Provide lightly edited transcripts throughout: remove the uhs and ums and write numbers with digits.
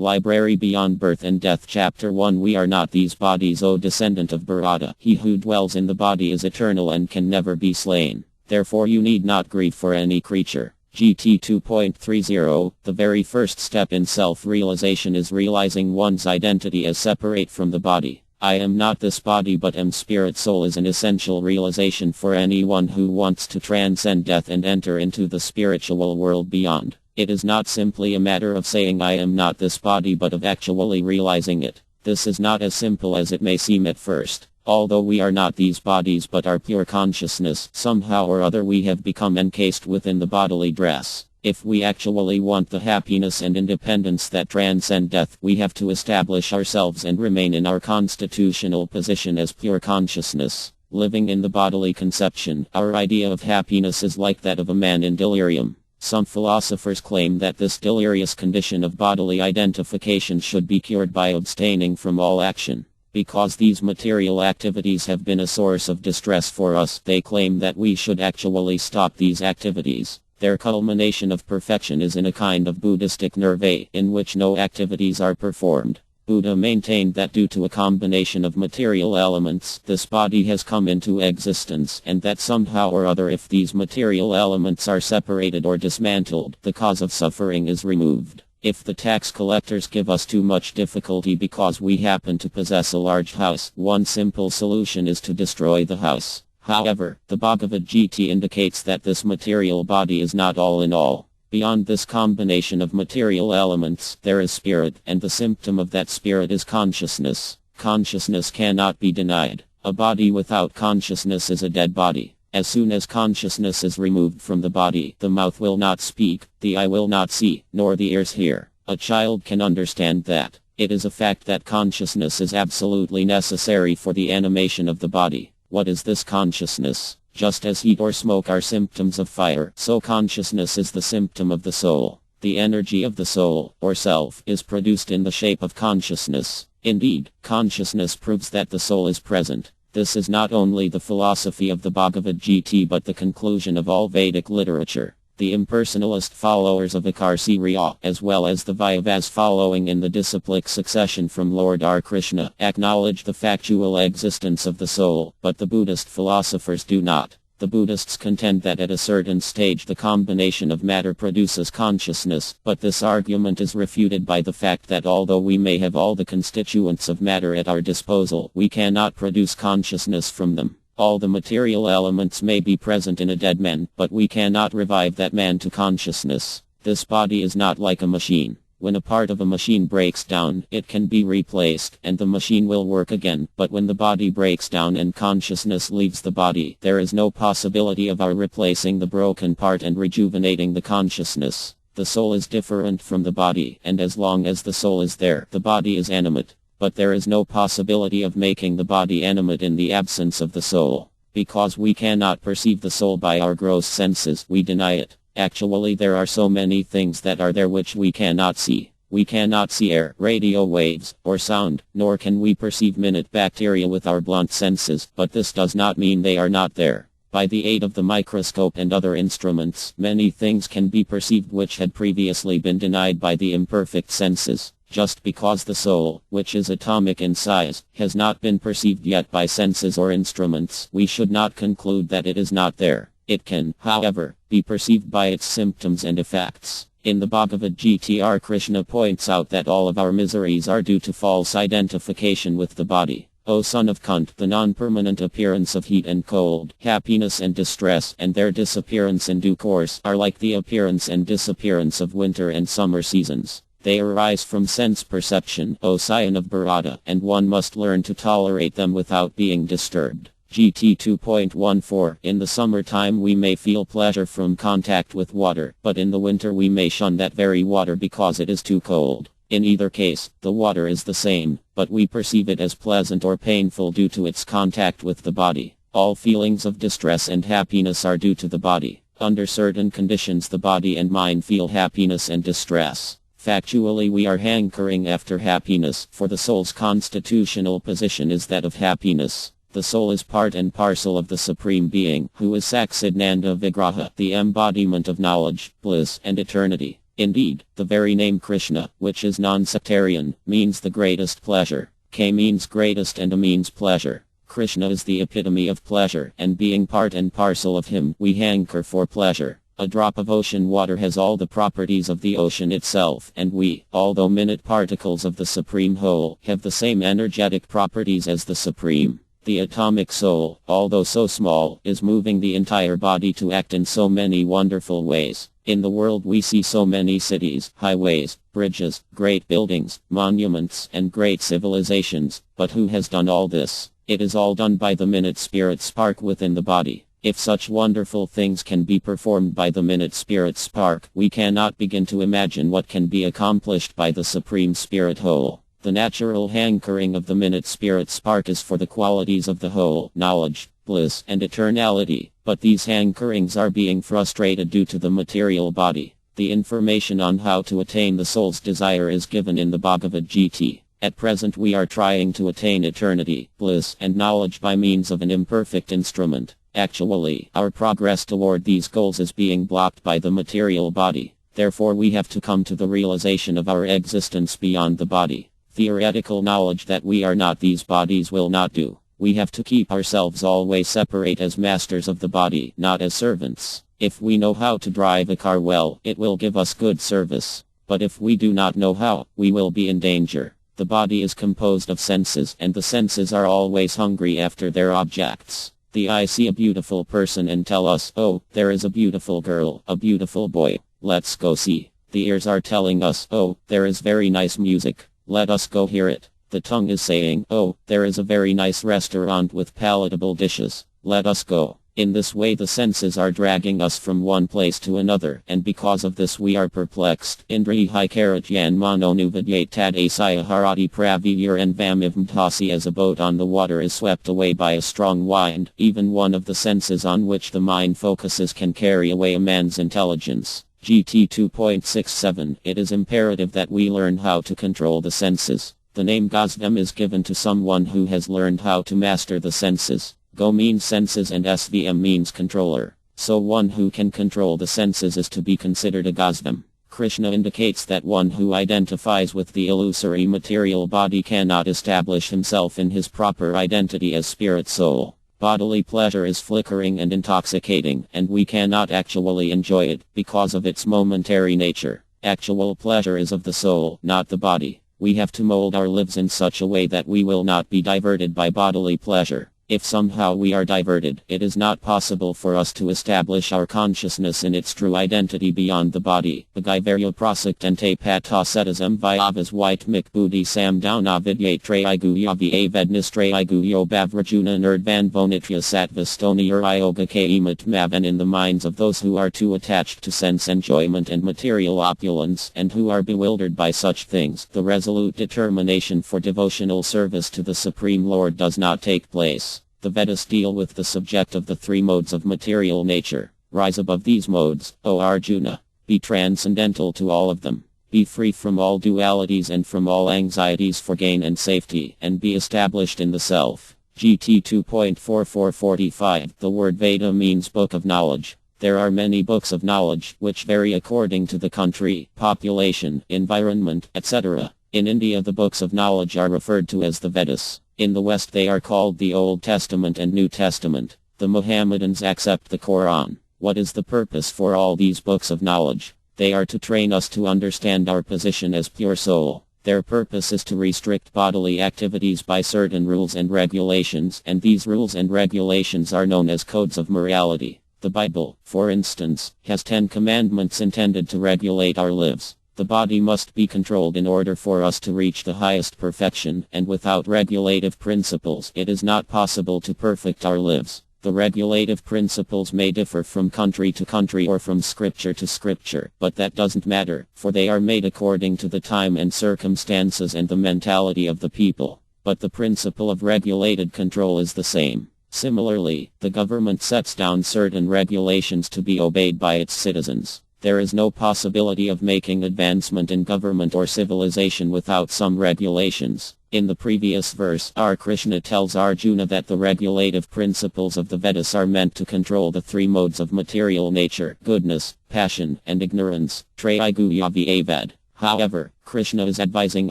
Library Beyond Birth and Death Chapter 1 We are not these bodies, O descendant of Bharata. He who dwells in the body is eternal and can never be slain. Therefore you need not grieve for any creature. GT 2.30 The very first step in self-realization is realizing one's identity as separate from the body. I am not this body but am spirit. Soul is an essential realization for anyone who wants to transcend death and enter into the spiritual world beyond. It is not simply a matter of saying I am not this body but of actually realizing it. This is not as simple as it may seem at first. Although we are not these bodies but are pure consciousness, somehow or other we have become encased within the bodily dress. If we actually want the happiness and independence that transcend death, we have to establish ourselves and remain in our constitutional position as pure consciousness. Living in the bodily conception, our idea of happiness is like that of a man in delirium. Some philosophers claim that this delirious condition of bodily identification should be cured by abstaining from all action. Because these material activities have been a source of distress for us, they claim that we should actually stop these activities. Their culmination of perfection is in a kind of Buddhistic nirvana, in which no activities are performed. Buddha maintained that due to a combination of material elements, this body has come into existence, and that somehow or other if these material elements are separated or dismantled, the cause of suffering is removed. If the tax collectors give us too much difficulty because we happen to possess a large house, one simple solution is to destroy the house. However, the Bhagavad Gita indicates that this material body is not all in all. Beyond this combination of material elements, there is spirit, and the symptom of that spirit is consciousness. Consciousness cannot be denied. A body without consciousness is a dead body. As soon as consciousness is removed from the body, the mouth will not speak, the eye will not see, nor the ears hear. A child can understand that. It is a fact that consciousness is absolutely necessary for the animation of the body. What is this consciousness? Just as heat or smoke are symptoms of fire, so consciousness is the symptom of the soul. The energy of the soul, or self, is produced in the shape of consciousness. Indeed, consciousness proves that the soul is present. This is not only the philosophy of the Bhagavad Gita but the conclusion of all Vedic literature. The impersonalist followers of Akarsa, as well as the Vaishnavas following in the disciplic succession from Lord R. Krishna, acknowledge the factual existence of the soul, but the Buddhist philosophers do not. The Buddhists contend that at a certain stage the combination of matter produces consciousness, but this argument is refuted by the fact that although we may have all the constituents of matter at our disposal, we cannot produce consciousness from them. All the material elements may be present in a dead man, but we cannot revive that man to consciousness. This body is not like a machine. When a part of a machine breaks down, it can be replaced, and the machine will work again. But when the body breaks down and consciousness leaves the body, there is no possibility of our replacing the broken part and rejuvenating the consciousness. The soul is different from the body, and as long as the soul is there, the body is animate. But there is no possibility of making the body animate in the absence of the soul. Because we cannot perceive the soul by our gross senses, we deny it. Actually, there are so many things that are there which we cannot see. We cannot see air, radio waves, or sound, nor can we perceive minute bacteria with our blunt senses, but this does not mean they are not there. By the aid of the microscope and other instruments, many things can be perceived which had previously been denied by the imperfect senses. Just because the soul, which is atomic in size, has not been perceived yet by senses or instruments, we should not conclude that it is not there. It can, however, be perceived by its symptoms and effects. In the Bhagavad Gita, Krishna points out that all of our miseries are due to false identification with the body. O son of Kunt, the non-permanent appearance of heat and cold, happiness and distress, and their disappearance in due course, are like the appearance and disappearance of winter and summer seasons. They arise from sense perception, O scion of Bharata, and one must learn to tolerate them without being disturbed. GT 2.14 In the summertime we may feel pleasure from contact with water, but in the winter we may shun that very water because it is too cold. In either case, the water is the same, but we perceive it as pleasant or painful due to its contact with the body. All feelings of distress and happiness are due to the body. Under certain conditions the body and mind feel happiness and distress. Factually we are hankering after happiness, for the soul's constitutional position is that of happiness. The soul is part and parcel of the Supreme Being, who is Saksatnanda Vigraha, the embodiment of knowledge, bliss, and eternity. Indeed, the very name Krishna, which is non-sectarian, means the greatest pleasure. K means greatest and A means pleasure. Krishna is the epitome of pleasure, and being part and parcel of him, we hanker for pleasure. A drop of ocean water has all the properties of the ocean itself, and we, although minute particles of the supreme whole, have the same energetic properties as the supreme. The atomic soul, although so small, is moving the entire body to act in so many wonderful ways. In the world we see so many cities, highways, bridges, great buildings, monuments, and great civilizations, but who has done all this? It is all done by the minute spirit spark within the body. If such wonderful things can be performed by the minute spirit spark, we cannot begin to imagine what can be accomplished by the supreme spirit whole. The natural hankering of the minute spirit spark is for the qualities of the whole, knowledge, bliss, and eternality, but these hankerings are being frustrated due to the material body. The information on how to attain the soul's desire is given in the Bhagavad Gita. At present we are trying to attain eternity, bliss, and knowledge by means of an imperfect instrument. Actually, our progress toward these goals is being blocked by the material body. Therefore we have to come to the realization of our existence beyond the body. Theoretical knowledge that we are not these bodies will not do. We have to keep ourselves always separate as masters of the body, not as servants. If we know how to drive a car well, it will give us good service. But if we do not know how, we will be in danger. The body is composed of senses, and the senses are always hungry after their objects. The eye see a beautiful person and tell us, oh, there is a beautiful girl, a beautiful boy. Let's go see. The ears are telling us, oh, there is very nice music. Let us go hear it. The tongue is saying, oh, there is a very nice restaurant with palatable dishes. Let us go. In this way the senses are dragging us from one place to another, and because of this we are perplexed. Indrihi karatyan mononuvidyate tad asaya harati pravir and vamivmtasi. As a boat on the water is swept away by a strong wind, even one of the senses on which the mind focuses can carry away a man's intelligence. GT 2.67. It is imperative that we learn how to control the senses. The name Gosvam is given to someone who has learned how to master the senses. Go means senses and SVM means controller. So one who can control the senses is to be considered a Gosvam. Krishna indicates that one who identifies with the illusory material body cannot establish himself in his proper identity as spirit soul. Bodily pleasure is flickering and intoxicating, and we cannot actually enjoy it, because of its momentary nature. Actual pleasure is of the soul, not the body. We have to mold our lives in such a way that we will not be diverted by bodily pleasure. If somehow we are diverted, it is not possible for us to establish our consciousness in its true identity beyond the body. Bhagaivarya prasaktante patasetasam vyavas white mikbudi sam downavadye traiguyavi avednistraiguyo bavrajuna nerdvan vonitya satvastoni ioga kaimat mavan. In the minds of those who are too attached to sense enjoyment and material opulence, and who are bewildered by such things, the resolute determination for devotional service to the Supreme Lord does not take place. The Vedas deal with the subject of the three modes of material nature. Rise above these modes, O Arjuna. Be transcendental to all of them. Be free from all dualities and from all anxieties for gain and safety, and be established in the self. GT 2.4445. The word Veda means book of knowledge. There are many books of knowledge, which vary according to the country, population, environment, etc. In India the books of knowledge are referred to as the Vedas. In the West they are called the Old Testament and New Testament. The Mohammedans accept the Quran. What is the purpose for all these books of knowledge? They are to train us to understand our position as pure soul. Their purpose is to restrict bodily activities by certain rules and regulations, and these rules and regulations are known as codes of morality. The Bible, for instance, has 10 commandments intended to regulate our lives. The body must be controlled in order for us to reach the highest perfection, and without regulative principles it is not possible to perfect our lives. The regulative principles may differ from country to country or from scripture to scripture, but that doesn't matter, for they are made according to the time and circumstances and the mentality of the people. But the principle of regulated control is the same. Similarly, the government sets down certain regulations to be obeyed by its citizens. There is no possibility of making advancement in government or civilization without some regulations. In the previous verse, our Krishna tells Arjuna that the regulative principles of the Vedas are meant to control the three modes of material nature: goodness, passion, and ignorance. Trayaguyavavad. However, Krishna is advising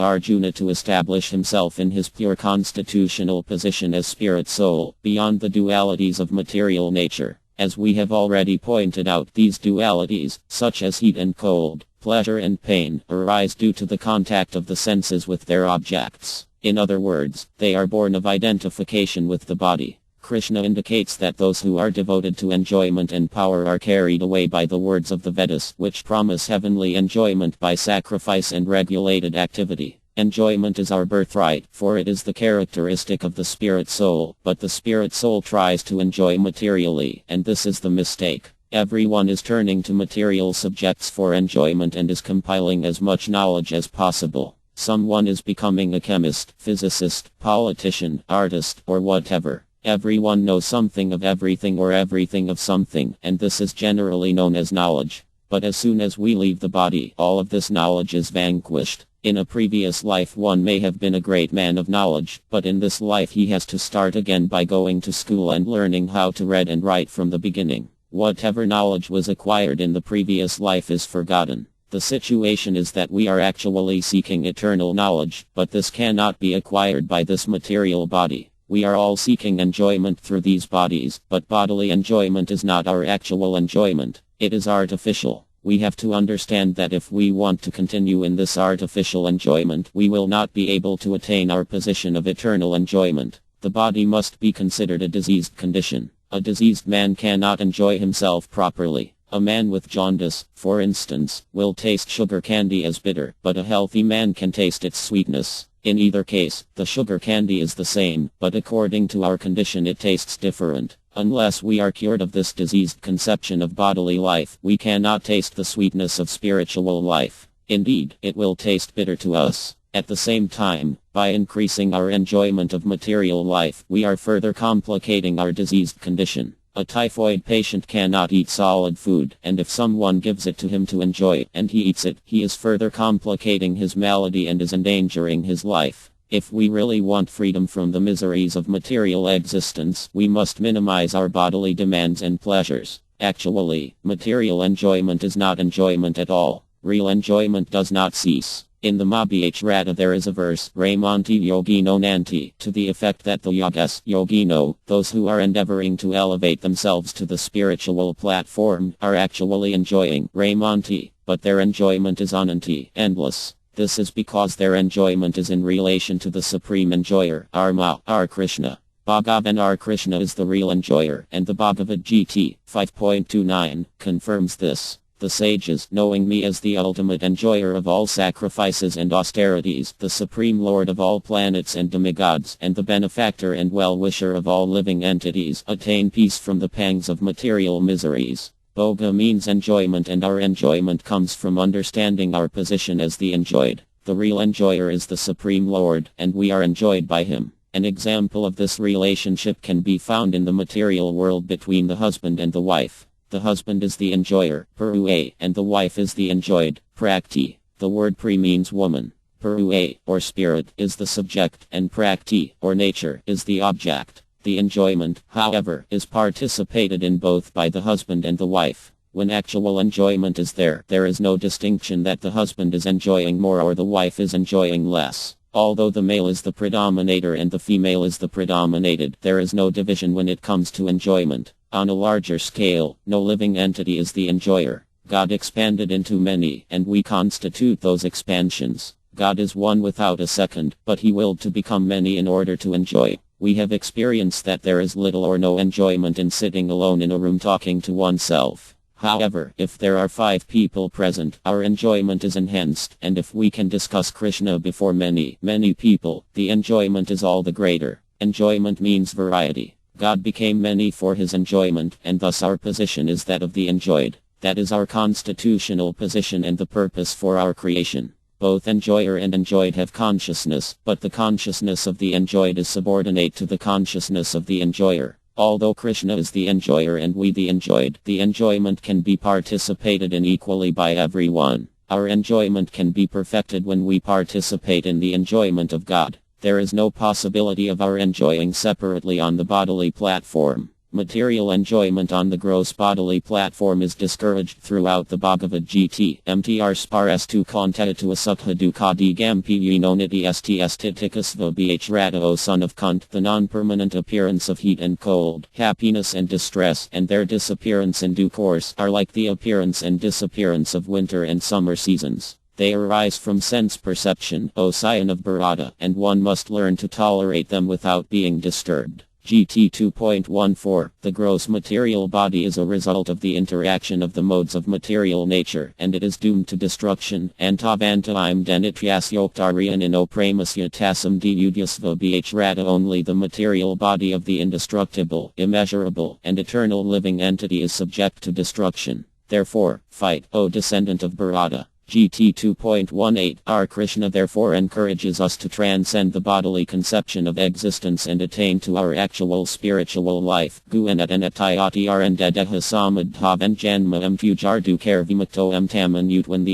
Arjuna to establish himself in his pure constitutional position as spirit soul, beyond the dualities of material nature. As we have already pointed out, these dualities, such as heat and cold, pleasure and pain, arise due to the contact of the senses with their objects. In other words, they are born of identification with the body. Krishna indicates that those who are devoted to enjoyment and power are carried away by the words of the Vedas, which promise heavenly enjoyment by sacrifice and regulated activity. Enjoyment is our birthright, for it is the characteristic of the spirit soul, but the spirit soul tries to enjoy materially, and this is the mistake. Everyone is turning to material subjects for enjoyment and is compiling as much knowledge as possible. Someone is becoming a chemist, physicist, politician, artist, or whatever. Everyone knows something of everything or everything of something, and this is generally known as knowledge. But as soon as we leave the body, all of this knowledge is vanquished. In a previous life one may have been a great man of knowledge, but in this life he has to start again by going to school and learning how to read and write from the beginning. Whatever knowledge was acquired in the previous life is forgotten. The situation is that we are actually seeking eternal knowledge, but this cannot be acquired by this material body. We are all seeking enjoyment through these bodies, but bodily enjoyment is not our actual enjoyment. It is artificial. We have to understand that if we want to continue in this artificial enjoyment, we will not be able to attain our position of eternal enjoyment. The body must be considered a diseased condition. A diseased man cannot enjoy himself properly. A man with jaundice, for instance, will taste sugar candy as bitter, but a healthy man can taste its sweetness. In either case, the sugar candy is the same, but according to our condition it tastes different. Unless we are cured of this diseased conception of bodily life, we cannot taste the sweetness of spiritual life. Indeed, it will taste bitter to us. At the same time, by increasing our enjoyment of material life, we are further complicating our diseased condition. A typhoid patient cannot eat solid food, and if someone gives it to him to enjoy, and he eats it, he is further complicating his malady and is endangering his life. If we really want freedom from the miseries of material existence, we must minimize our bodily demands and pleasures. Actually, material enjoyment is not enjoyment at all. Real enjoyment does not cease. In the Mahabharata there is a verse, Ramanti Yogino Nanti, to the effect that the yogas, yogino, those who are endeavoring to elevate themselves to the spiritual platform, are actually enjoying Ramanti, but their enjoyment is ananti, endless. This is because their enjoyment is in relation to the supreme enjoyer, our Krishna. Bhagavan our Krishna is the real enjoyer, and the Bhagavad Gita 5.29 confirms this. The sages, knowing me as the ultimate enjoyer of all sacrifices and austerities, the supreme lord of all planets and demigods, and the benefactor and well-wisher of all living entities, attain peace from the pangs of material miseries. Bhoga means enjoyment, and our enjoyment comes from understanding our position as the enjoyed. The real enjoyer is the supreme lord, and we are enjoyed by him. An example of this relationship can be found in the material world between the husband and the wife. The husband is the enjoyer, Purue, and the wife is the enjoyed, Prakti. The word Pri means woman. Purue, or spirit, is the subject, and Prakti, or nature, is the object. The enjoyment, however, is participated in both by the husband and the wife. When actual enjoyment is there, there is no distinction that the husband is enjoying more or the wife is enjoying less. Although the male is the predominator and the female is the predominated, there is no division when it comes to enjoyment. On a larger scale, no living entity is the enjoyer. God expanded into many, and we constitute those expansions. God is one without a second, but he willed to become many in order to enjoy. We have experienced that there is little or no enjoyment in sitting alone in a room talking to oneself. However, if there are 5 people present, our enjoyment is enhanced, and if we can discuss Krishna before many people, the enjoyment is all the greater. Enjoyment means variety. God became many for his enjoyment, and thus our position is that of the enjoyed. That is our constitutional position and the purpose for our creation. Both enjoyer and enjoyed have consciousness, but the consciousness of the enjoyed is subordinate to the consciousness of the enjoyer. Although Krishna is the enjoyer and we the enjoyed, the enjoyment can be participated in equally by everyone. Our enjoyment can be perfected when we participate in the enjoyment of God. There is no possibility of our enjoying separately on the bodily platform. Material enjoyment on the gross bodily platform is discouraged throughout the Bhagavad Gita. Mtr sparas tu konta tu asukha dukha digampi unoniti sts titikasva bh rata O son of Kunt, the non-permanent appearance of heat and cold, happiness and distress, and their disappearance in due course, are like the appearance and disappearance of winter and summer seasons. They arise from sense perception, O scion of Bharata, and one must learn to tolerate them without being disturbed. GT 2.14 The gross material body is a result of the interaction of the modes of material nature, and it is doomed to destruction. Antavantaim denityasyoktarian inopramasya tasam diudyasva bh rata Only the material body of the indestructible, immeasurable, and eternal living entity is subject to destruction. Therefore, fight, O descendant of Bharata. GT 2.18 Our Krishna therefore encourages us to transcend the bodily conception of existence and attain to our actual spiritual life. When the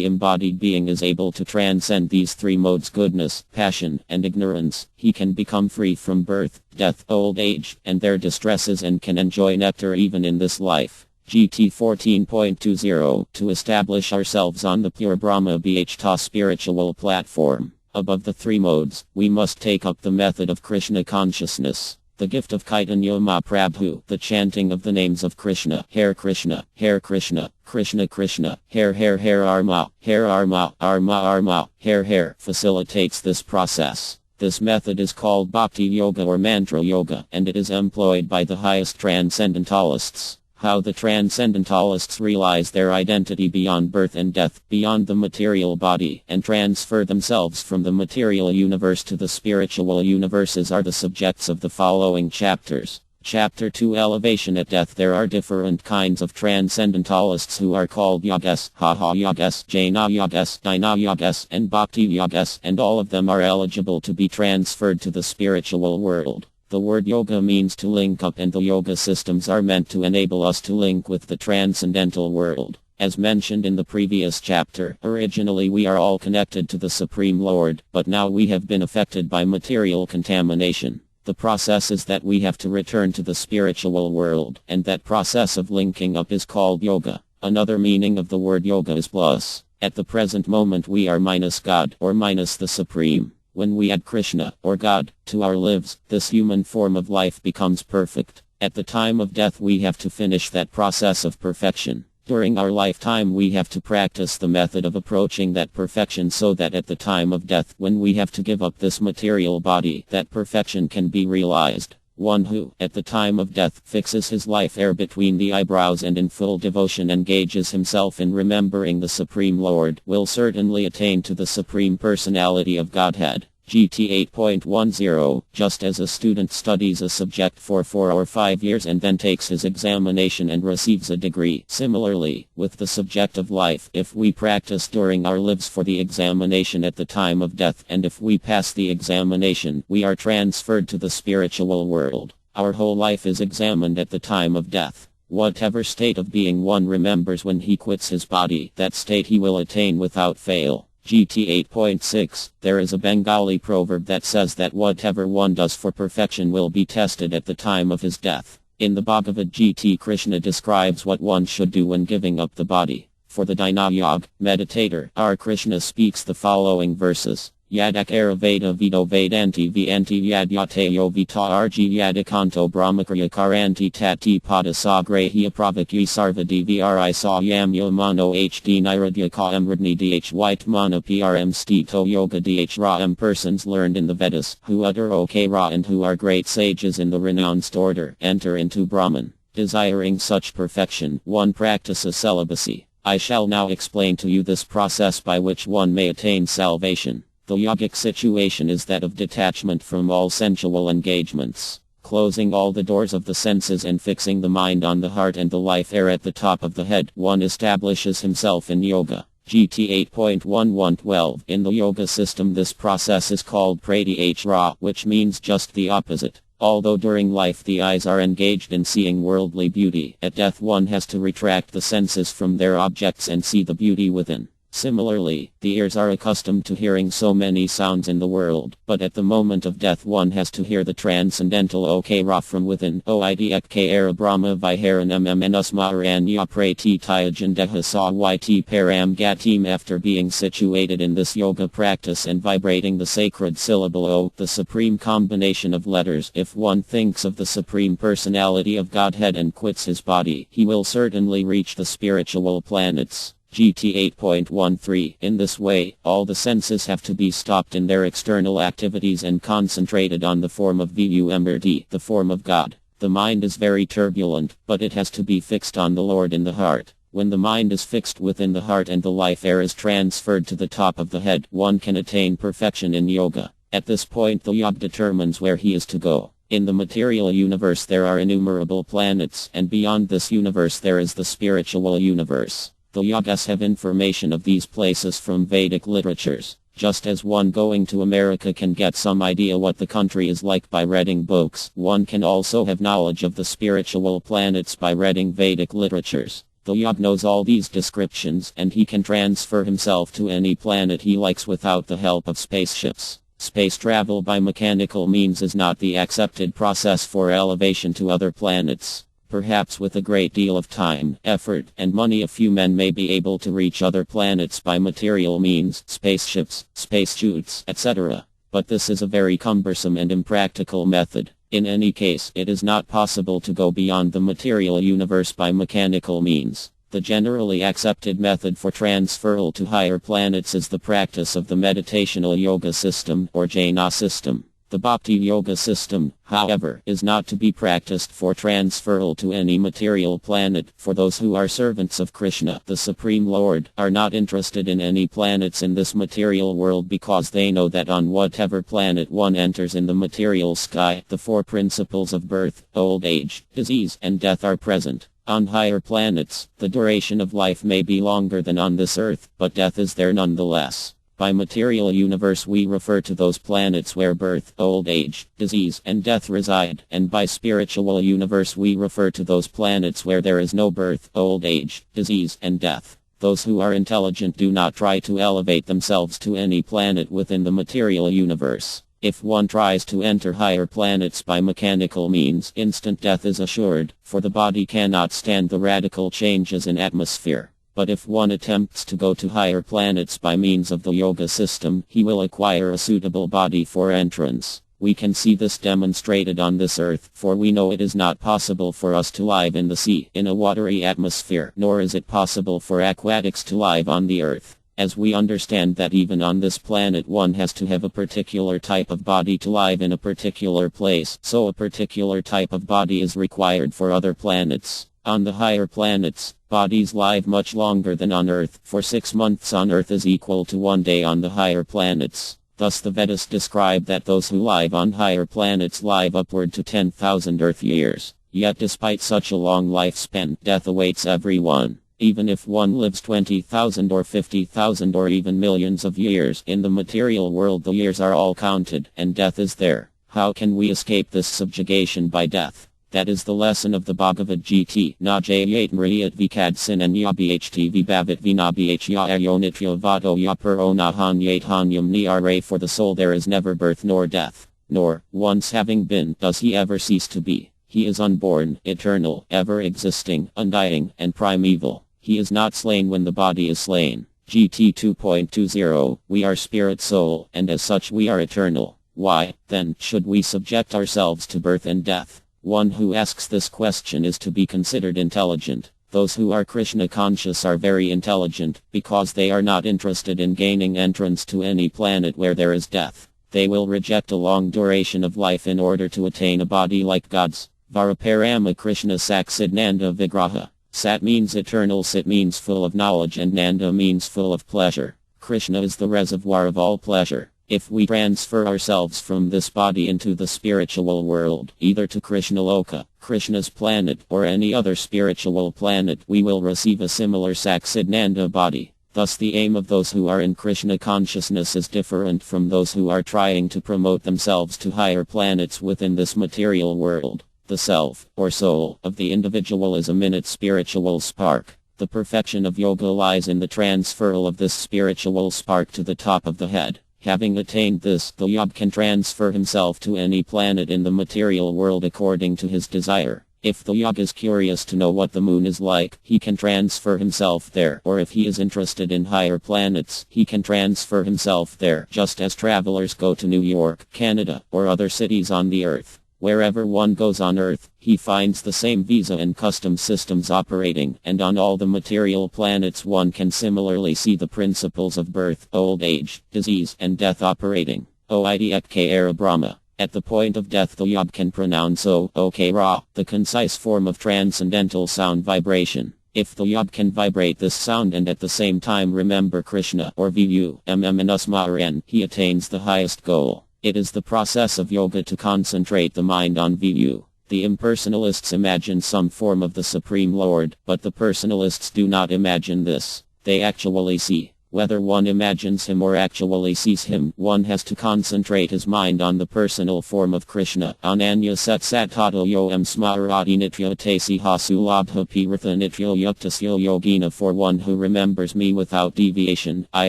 embodied being is able to transcend these three modes goodness, passion, and ignorance, he can become free from birth, death, old age, and their distresses and can enjoy nectar even in this life. GT 14.20 To establish ourselves on the pure Brahma Bhta spiritual platform, above the three modes, we must take up the method of Krishna consciousness. The gift of Chaitanya Mahaprabhu, the chanting of the names of Krishna, Hare Krishna, Hare Krishna, Krishna Krishna, Hare Hare Hare Arma, Arma Arma, Hare Hare, facilitates this process. This method is called Bhakti Yoga or Mantra Yoga, and it is employed by the highest transcendentalists. How the transcendentalists realize their identity beyond birth and death, beyond the material body, and transfer themselves from the material universe to the spiritual universes are the subjects of the following chapters. Chapter 2 Elevation at Death. There are different kinds of transcendentalists who are called yogas, Haha yogas, Jaina yogas, Dina yogas, and Bhakti yogas, and all of them are eligible to be transferred to the spiritual world. The word yoga means to link up, and the yoga systems are meant to enable us to link with the transcendental world. As mentioned in the previous chapter, originally we are all connected to the Supreme Lord, but now we have been affected by material contamination. The process is that we have to return to the spiritual world, and that process of linking up is called yoga. Another meaning of the word yoga is plus. At the present moment we are minus God, or minus the Supreme. When we add Krishna, or God, to our lives, this human form of life becomes perfect. At the time of death we have to finish that process of perfection. During our lifetime we have to practice the method of approaching that perfection so that at the time of death, when we have to give up this material body, that perfection can be realized. One who, at the time of death, fixes his life hair between the eyebrows and in full devotion engages himself in remembering the Supreme Lord, will certainly attain to the Supreme Personality of Godhead. GT 8.10 Just as a student studies a subject for 4 or 5 years and then takes his examination and receives a degree, similarly, with the subject of life, if we practice during our lives for the examination at the time of death, and if we pass the examination, we are transferred to the spiritual world. Our whole life is examined at the time of death. Whatever state of being one remembers when he quits his body, that state he will attain without fail. GT 8.6 There is a Bengali proverb that says that whatever one does for perfection will be tested at the time of his death. In the Bhagavad Gita, Krishna describes what one should do when giving up the body. For the Dhyana Yoga meditator, our Krishna speaks the following verses. Yadakara Veda Vido Vedanti Vyanti Yadyateyo Vita Arji Yadakanto Brahmakarya Karanti Tati Padasagrehi Pravaki Sarvadi Vri Sa Yam Yamano HD Niradya Ka Emradni Dh White Mana PRM Stito Yoga Dh Ra Persons learned in the Vedas, who utter OK Ra and who are great sages in the renounced order, enter into Brahman. Desiring such perfection, one practices celibacy. I shall now explain to you this process by which one may attain salvation. The yogic situation is that of detachment from all sensual engagements, closing all the doors of the senses and fixing the mind on the heart and the life air at the top of the head. One establishes himself in yoga. GT 8.1112 In the yoga system this process is called pratyahara, which means just the opposite. Although during life the eyes are engaged in seeing worldly beauty, at death one has to retract the senses from their objects and see the beauty within. Similarly, the ears are accustomed to hearing so many sounds in the world, but at the moment of death one has to hear the transcendental Okra from within. Oidek Brahma Viharan Usmaran Yaprati Tyajandeha Sa YT Param Gatim. After being situated in this yoga practice and vibrating the sacred syllable O, the supreme combination of letters, if one thinks of the Supreme Personality of Godhead and quits his body, he will certainly reach the spiritual planets. GT 8.13. In this way, all the senses have to be stopped in their external activities and concentrated on the form of VUMRD, the form of God. The mind is very turbulent, but it has to be fixed on the Lord in the heart. When the mind is fixed within the heart and the life air is transferred to the top of the head, one can attain perfection in yoga. At this point the yog determines where he is to go. In the material universe there are innumerable planets, and beyond this universe there is the spiritual universe. The yogas have information of these places from Vedic literatures. Just as one going to America can get some idea what the country is like by reading books, one can also have knowledge of the spiritual planets by reading Vedic literatures. The yog knows all these descriptions, and he can transfer himself to any planet he likes without the help of spaceships. Space travel by mechanical means is not the accepted process for elevation to other planets. Perhaps with a great deal of time, effort, and money a few men may be able to reach other planets by material means, spaceships, spacesuits, etc. But this is a very cumbersome and impractical method. In any case, it is not possible to go beyond the material universe by mechanical means. The generally accepted method for transferal to higher planets is the practice of the meditational yoga system, or jhana system. The bhakti yoga system, however, is not to be practiced for transferal to any material planet, for those who are servants of Krishna, the Supreme Lord, are not interested in any planets in this material world because they know that on whatever planet one enters in the material sky, the four principles of birth, old age, disease, and death are present. On higher planets, the duration of life may be longer than on this earth, but death is there nonetheless. By material universe we refer to those planets where birth, old age, disease, and death reside, and by spiritual universe we refer to those planets where there is no birth, old age, disease, and death. Those who are intelligent do not try to elevate themselves to any planet within the material universe. If one tries to enter higher planets by mechanical means, instant death is assured, for the body cannot stand the radical changes in atmosphere. But if one attempts to go to higher planets by means of the yoga system, he will acquire a suitable body for entrance. We can see this demonstrated on this earth, for we know it is not possible for us to live in the sea, in a watery atmosphere, nor is it possible for aquatics to live on the earth. As we understand that even on this planet one has to have a particular type of body to live in a particular place, so a particular type of body is required for other planets. On the higher planets, bodies live much longer than on Earth, for 6 months on Earth is equal to 1 day on the higher planets. Thus the Vedas describe that those who live on higher planets live upward to 10,000 Earth years. Yet despite such a long lifespan, death awaits everyone. Even if one lives 20,000 or 50,000 or even millions of years, in the material world the years are all counted, and death is there. How can we escape this subjugation by death? That is the lesson of the Bhagavad Gita. Najayat Mriyat Vikadsin and Yabhtv Bhavit Vinabhya Ayonitya Vato Yapuro Nahanyat Hanyam Niare. For the soul there is never birth nor death, nor, once having been, does he ever cease to be. He is unborn, eternal, ever existing, undying, and primeval. He is not slain when the body is slain. GT 2.20. We are spirit soul, and as such we are eternal. Why, then, should we subject ourselves to birth and death? One who asks this question is to be considered intelligent. Those who are Krishna conscious are very intelligent, because they are not interested in gaining entrance to any planet where there is death. They will reject a long duration of life in order to attain a body like God's. Varaparama Krishna Saksidnanda Vigraha. Sat means eternal, Sit means full of knowledge, and Nanda means full of pleasure. Krishna is the reservoir of all pleasure. If we transfer ourselves from this body into the spiritual world, either to Krishna Loka, Krishna's planet, or any other spiritual planet, we will receive a similar Saksidnanda body. Thus the aim of those who are in Krishna consciousness is different from those who are trying to promote themselves to higher planets within this material world. The self, or soul, of the individual is a minute spiritual spark. The perfection of yoga lies in the transferal of this spiritual spark to the top of the head. Having attained this, the yog can transfer himself to any planet in the material world according to his desire. If the yog is curious to know what the moon is like, he can transfer himself there, or if he is interested in higher planets, he can transfer himself there, just as travelers go to New York, Canada, or other cities on the earth. Wherever one goes on Earth, he finds the same visa and customs systems operating, and on all the material planets one can similarly see the principles of birth, old age, disease, and death operating. Oidek Brahma. At the point of death the yog can pronounce O-OK Ra, the concise form of transcendental sound vibration. If the yog can vibrate this sound and at the same time remember Krishna or Vu, Mmnusmaran, he attains the highest goal. It is the process of yoga to concentrate the mind on Vu. The impersonalists imagine some form of the Supreme Lord, but the personalists do not imagine this. They actually see. Whether one imagines him or actually sees him, one has to concentrate his mind on the personal form of Krishna. Ananya Sat Tato Yo M Smarati Nitya Tasi Hasu Labha Piratha Nityo Yuktasyo Yogina. For one who remembers me without deviation, I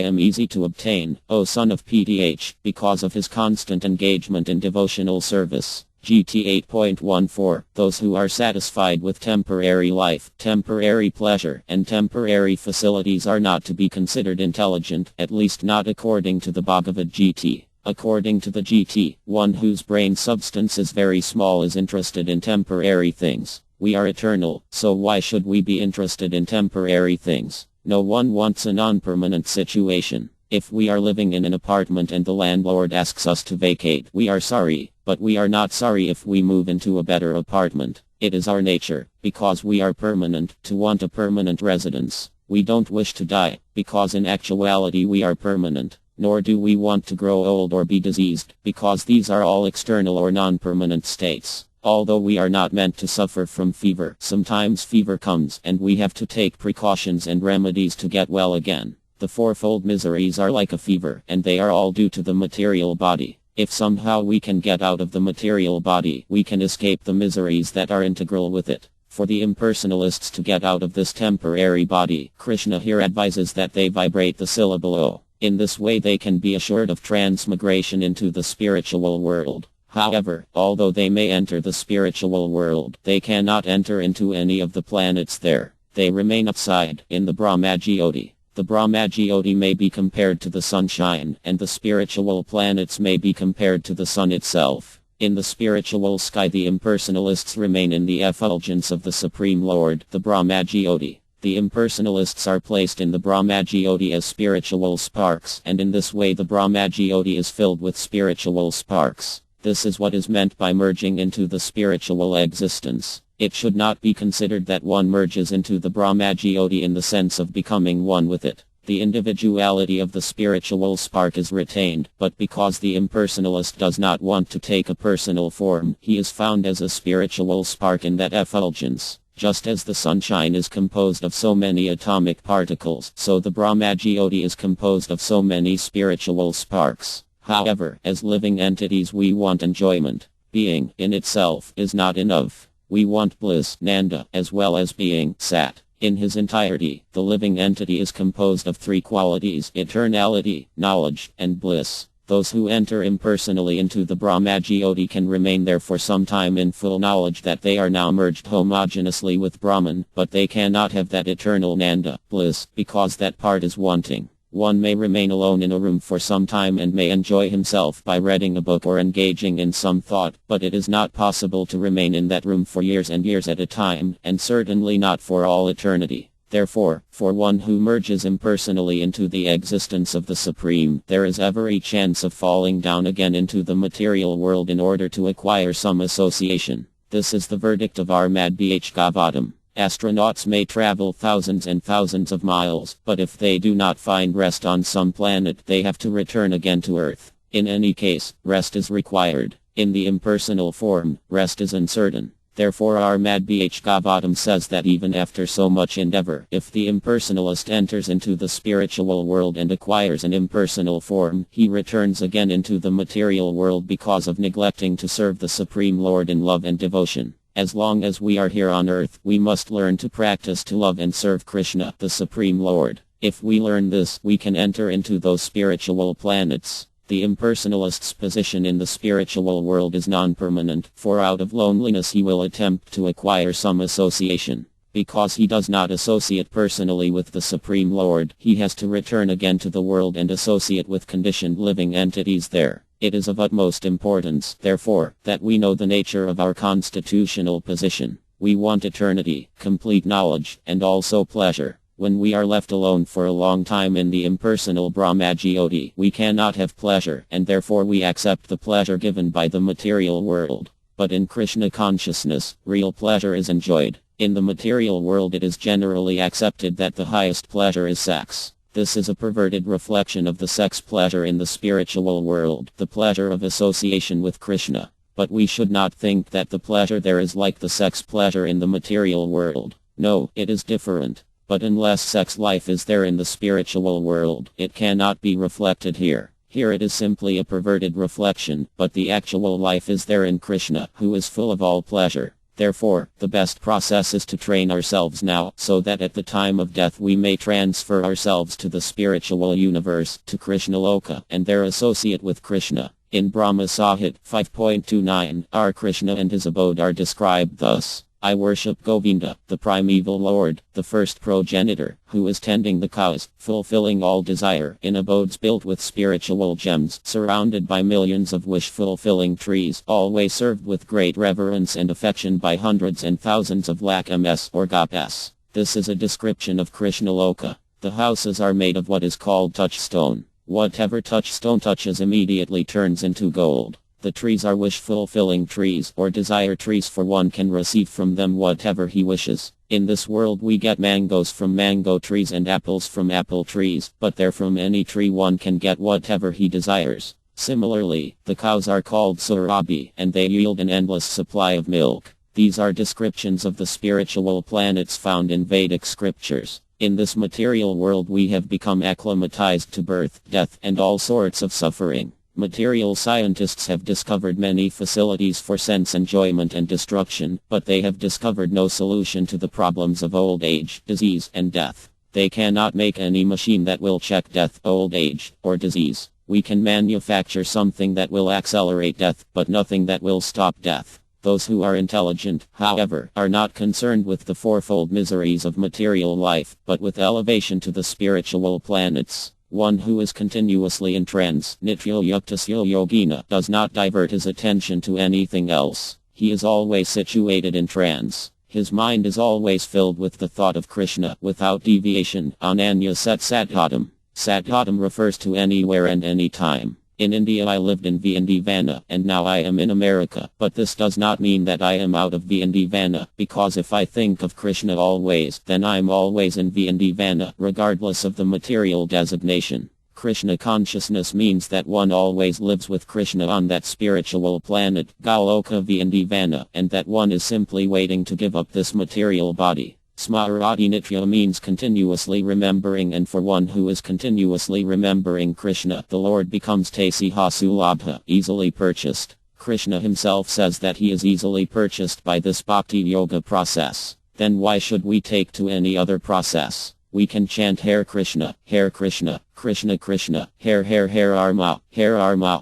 am easy to obtain, O son of PTH, because of his constant engagement in devotional service. GT 8.14 Those who are satisfied with temporary life, temporary pleasure, and temporary facilities are not to be considered intelligent, at least not according to the Bhagavad Gita. According to the GT, one whose brain substance is very small is interested in temporary things. We are eternal, so why should we be interested in temporary things? No one wants a non-permanent situation. If we are living in an apartment and the landlord asks us to vacate, we are sorry, but we are not sorry if we move into a better apartment. It is our nature, because we are permanent, to want a permanent residence. We don't wish to die, because in actuality we are permanent. Nor do we want to grow old or be diseased, because these are all external or non-permanent states. Although we are not meant to suffer from fever, sometimes fever comes and we have to take precautions and remedies to get well again. The fourfold miseries are like a fever, and they are all due to the material body. If somehow we can get out of the material body, we can escape the miseries that are integral with it. For the impersonalists to get out of this temporary body, Krishna here advises that they vibrate the syllable O. In this way they can be assured of transmigration into the spiritual world. However, although they may enter the spiritual world, they cannot enter into any of the planets there. They remain outside, in the Brahmajyoti. The Brahmajyoti may be compared to the sunshine, and the spiritual planets may be compared to the sun itself. In the spiritual sky the impersonalists remain in the effulgence of the Supreme Lord, the Brahmajyoti. The impersonalists are placed in the Brahmajyoti as spiritual sparks, and in this way the Brahmajyoti is filled with spiritual sparks. This is what is meant by merging into the spiritual existence. It should not be considered that one merges into the Brahmajyoti in the sense of becoming one with it. The individuality of the spiritual spark is retained, but because the impersonalist does not want to take a personal form, he is found as a spiritual spark in that effulgence. Just as the sunshine is composed of so many atomic particles, so the Brahmajyoti is composed of so many spiritual sparks. However, as living entities we want enjoyment. Being, in itself, is not enough. We want bliss, Nanda, as well as being, Sat. In his entirety, the living entity is composed of three qualities: eternality, knowledge, and bliss. Those who enter impersonally into the Brahmajyoti can remain there for some time in full knowledge that they are now merged homogeneously with Brahman, but they cannot have that eternal Nanda, bliss, because that part is wanting. One may remain alone in a room for some time and may enjoy himself by reading a book or engaging in some thought, but it is not possible to remain in that room for years and years at a time, and certainly not for all eternity. Therefore, for one who merges impersonally into the existence of the Supreme, there is every chance of falling down again into the material world in order to acquire some association. This is the verdict of our Madhbh Gavatam. Astronauts may travel thousands and thousands of miles, but if they do not find rest on some planet, they have to return again to Earth. In any case, rest is required. In the impersonal form, rest is uncertain. Therefore our Madhbh Gavatam says that even after so much endeavor, if the impersonalist enters into the spiritual world and acquires an impersonal form, he returns again into the material world because of neglecting to serve the Supreme Lord in love and devotion. As long as we are here on earth, we must learn to practice to love and serve Krishna, the Supreme Lord. If we learn this, we can enter into those spiritual planets. The impersonalist's position in the spiritual world is non-permanent, for out of loneliness he will attempt to acquire some association. Because he does not associate personally with the Supreme Lord, he has to return again to the world and associate with conditioned living entities there. It is of utmost importance, therefore, that we know the nature of our constitutional position. We want eternity, complete knowledge, and also pleasure. When we are left alone for a long time in the impersonal Brahmajyoti, we cannot have pleasure, and therefore we accept the pleasure given by the material world. But in Krishna consciousness, real pleasure is enjoyed. In the material world it is generally accepted that the highest pleasure is sex. This is a perverted reflection of the sex pleasure in the spiritual world, the pleasure of association with Krishna. But we should not think that the pleasure there is like the sex pleasure in the material world. No, it is different. But unless sex life is there in the spiritual world, it cannot be reflected here. Here it is simply a perverted reflection, but the actual life is there in Krishna, who is full of all pleasure. Therefore, the best process is to train ourselves now, so that at the time of death we may transfer ourselves to the spiritual universe, to Krishna Loka, and there associate with Krishna. In Brahma Sahit 5.29, our Krishna and his abode are described thus. I worship Govinda, the primeval Lord, the first progenitor, who is tending the cows, fulfilling all desire, in abodes built with spiritual gems, surrounded by millions of wish-fulfilling trees, always served with great reverence and affection by hundreds and thousands of lakh ms or gopas. This is a description of Krishna Loka. The houses are made of what is called touchstone. Whatever touchstone touches immediately turns into gold. The trees are wish-fulfilling trees, or desire trees, for one can receive from them whatever he wishes. In this world we get mangoes from mango trees and apples from apple trees, but there from any tree one can get whatever he desires. Similarly, the cows are called Surabhi, and they yield an endless supply of milk. These are descriptions of the spiritual planets found in Vedic scriptures. In this material world we have become acclimatized to birth, death, and all sorts of suffering. Material scientists have discovered many facilities for sense enjoyment and destruction, but they have discovered no solution to the problems of old age, disease, and death. They cannot make any machine that will check death, old age, or disease. We can manufacture something that will accelerate death, but nothing that will stop death. Those who are intelligent, however, are not concerned with the fourfold miseries of material life, but with elevation to the spiritual planets. One who is continuously in trance, Nitya Yuktasya Yogina, does not divert his attention to anything else. He is always situated in trance. His mind is always filled with the thought of Krishna, without deviation. Ananya Sat Satghatam. Satghatam refers to anywhere and any time. In India I lived in Vindivana, and now I am in America, but this does not mean that I am out of Vindivana, because if I think of Krishna always, then I'm always in Vindivana, regardless of the material designation. Krishna consciousness means that one always lives with Krishna on that spiritual planet, Galoka Vindivana, and that one is simply waiting to give up this material body. Smarati Nitya means continuously remembering, and for one who is continuously remembering Krishna, the Lord becomes Tasiha Sulabha, easily purchased. Krishna himself says that he is easily purchased by this bhakti yoga process. Then why should we take to any other process? We can chant Hare Krishna, Krishna Krishna, Hare Arma,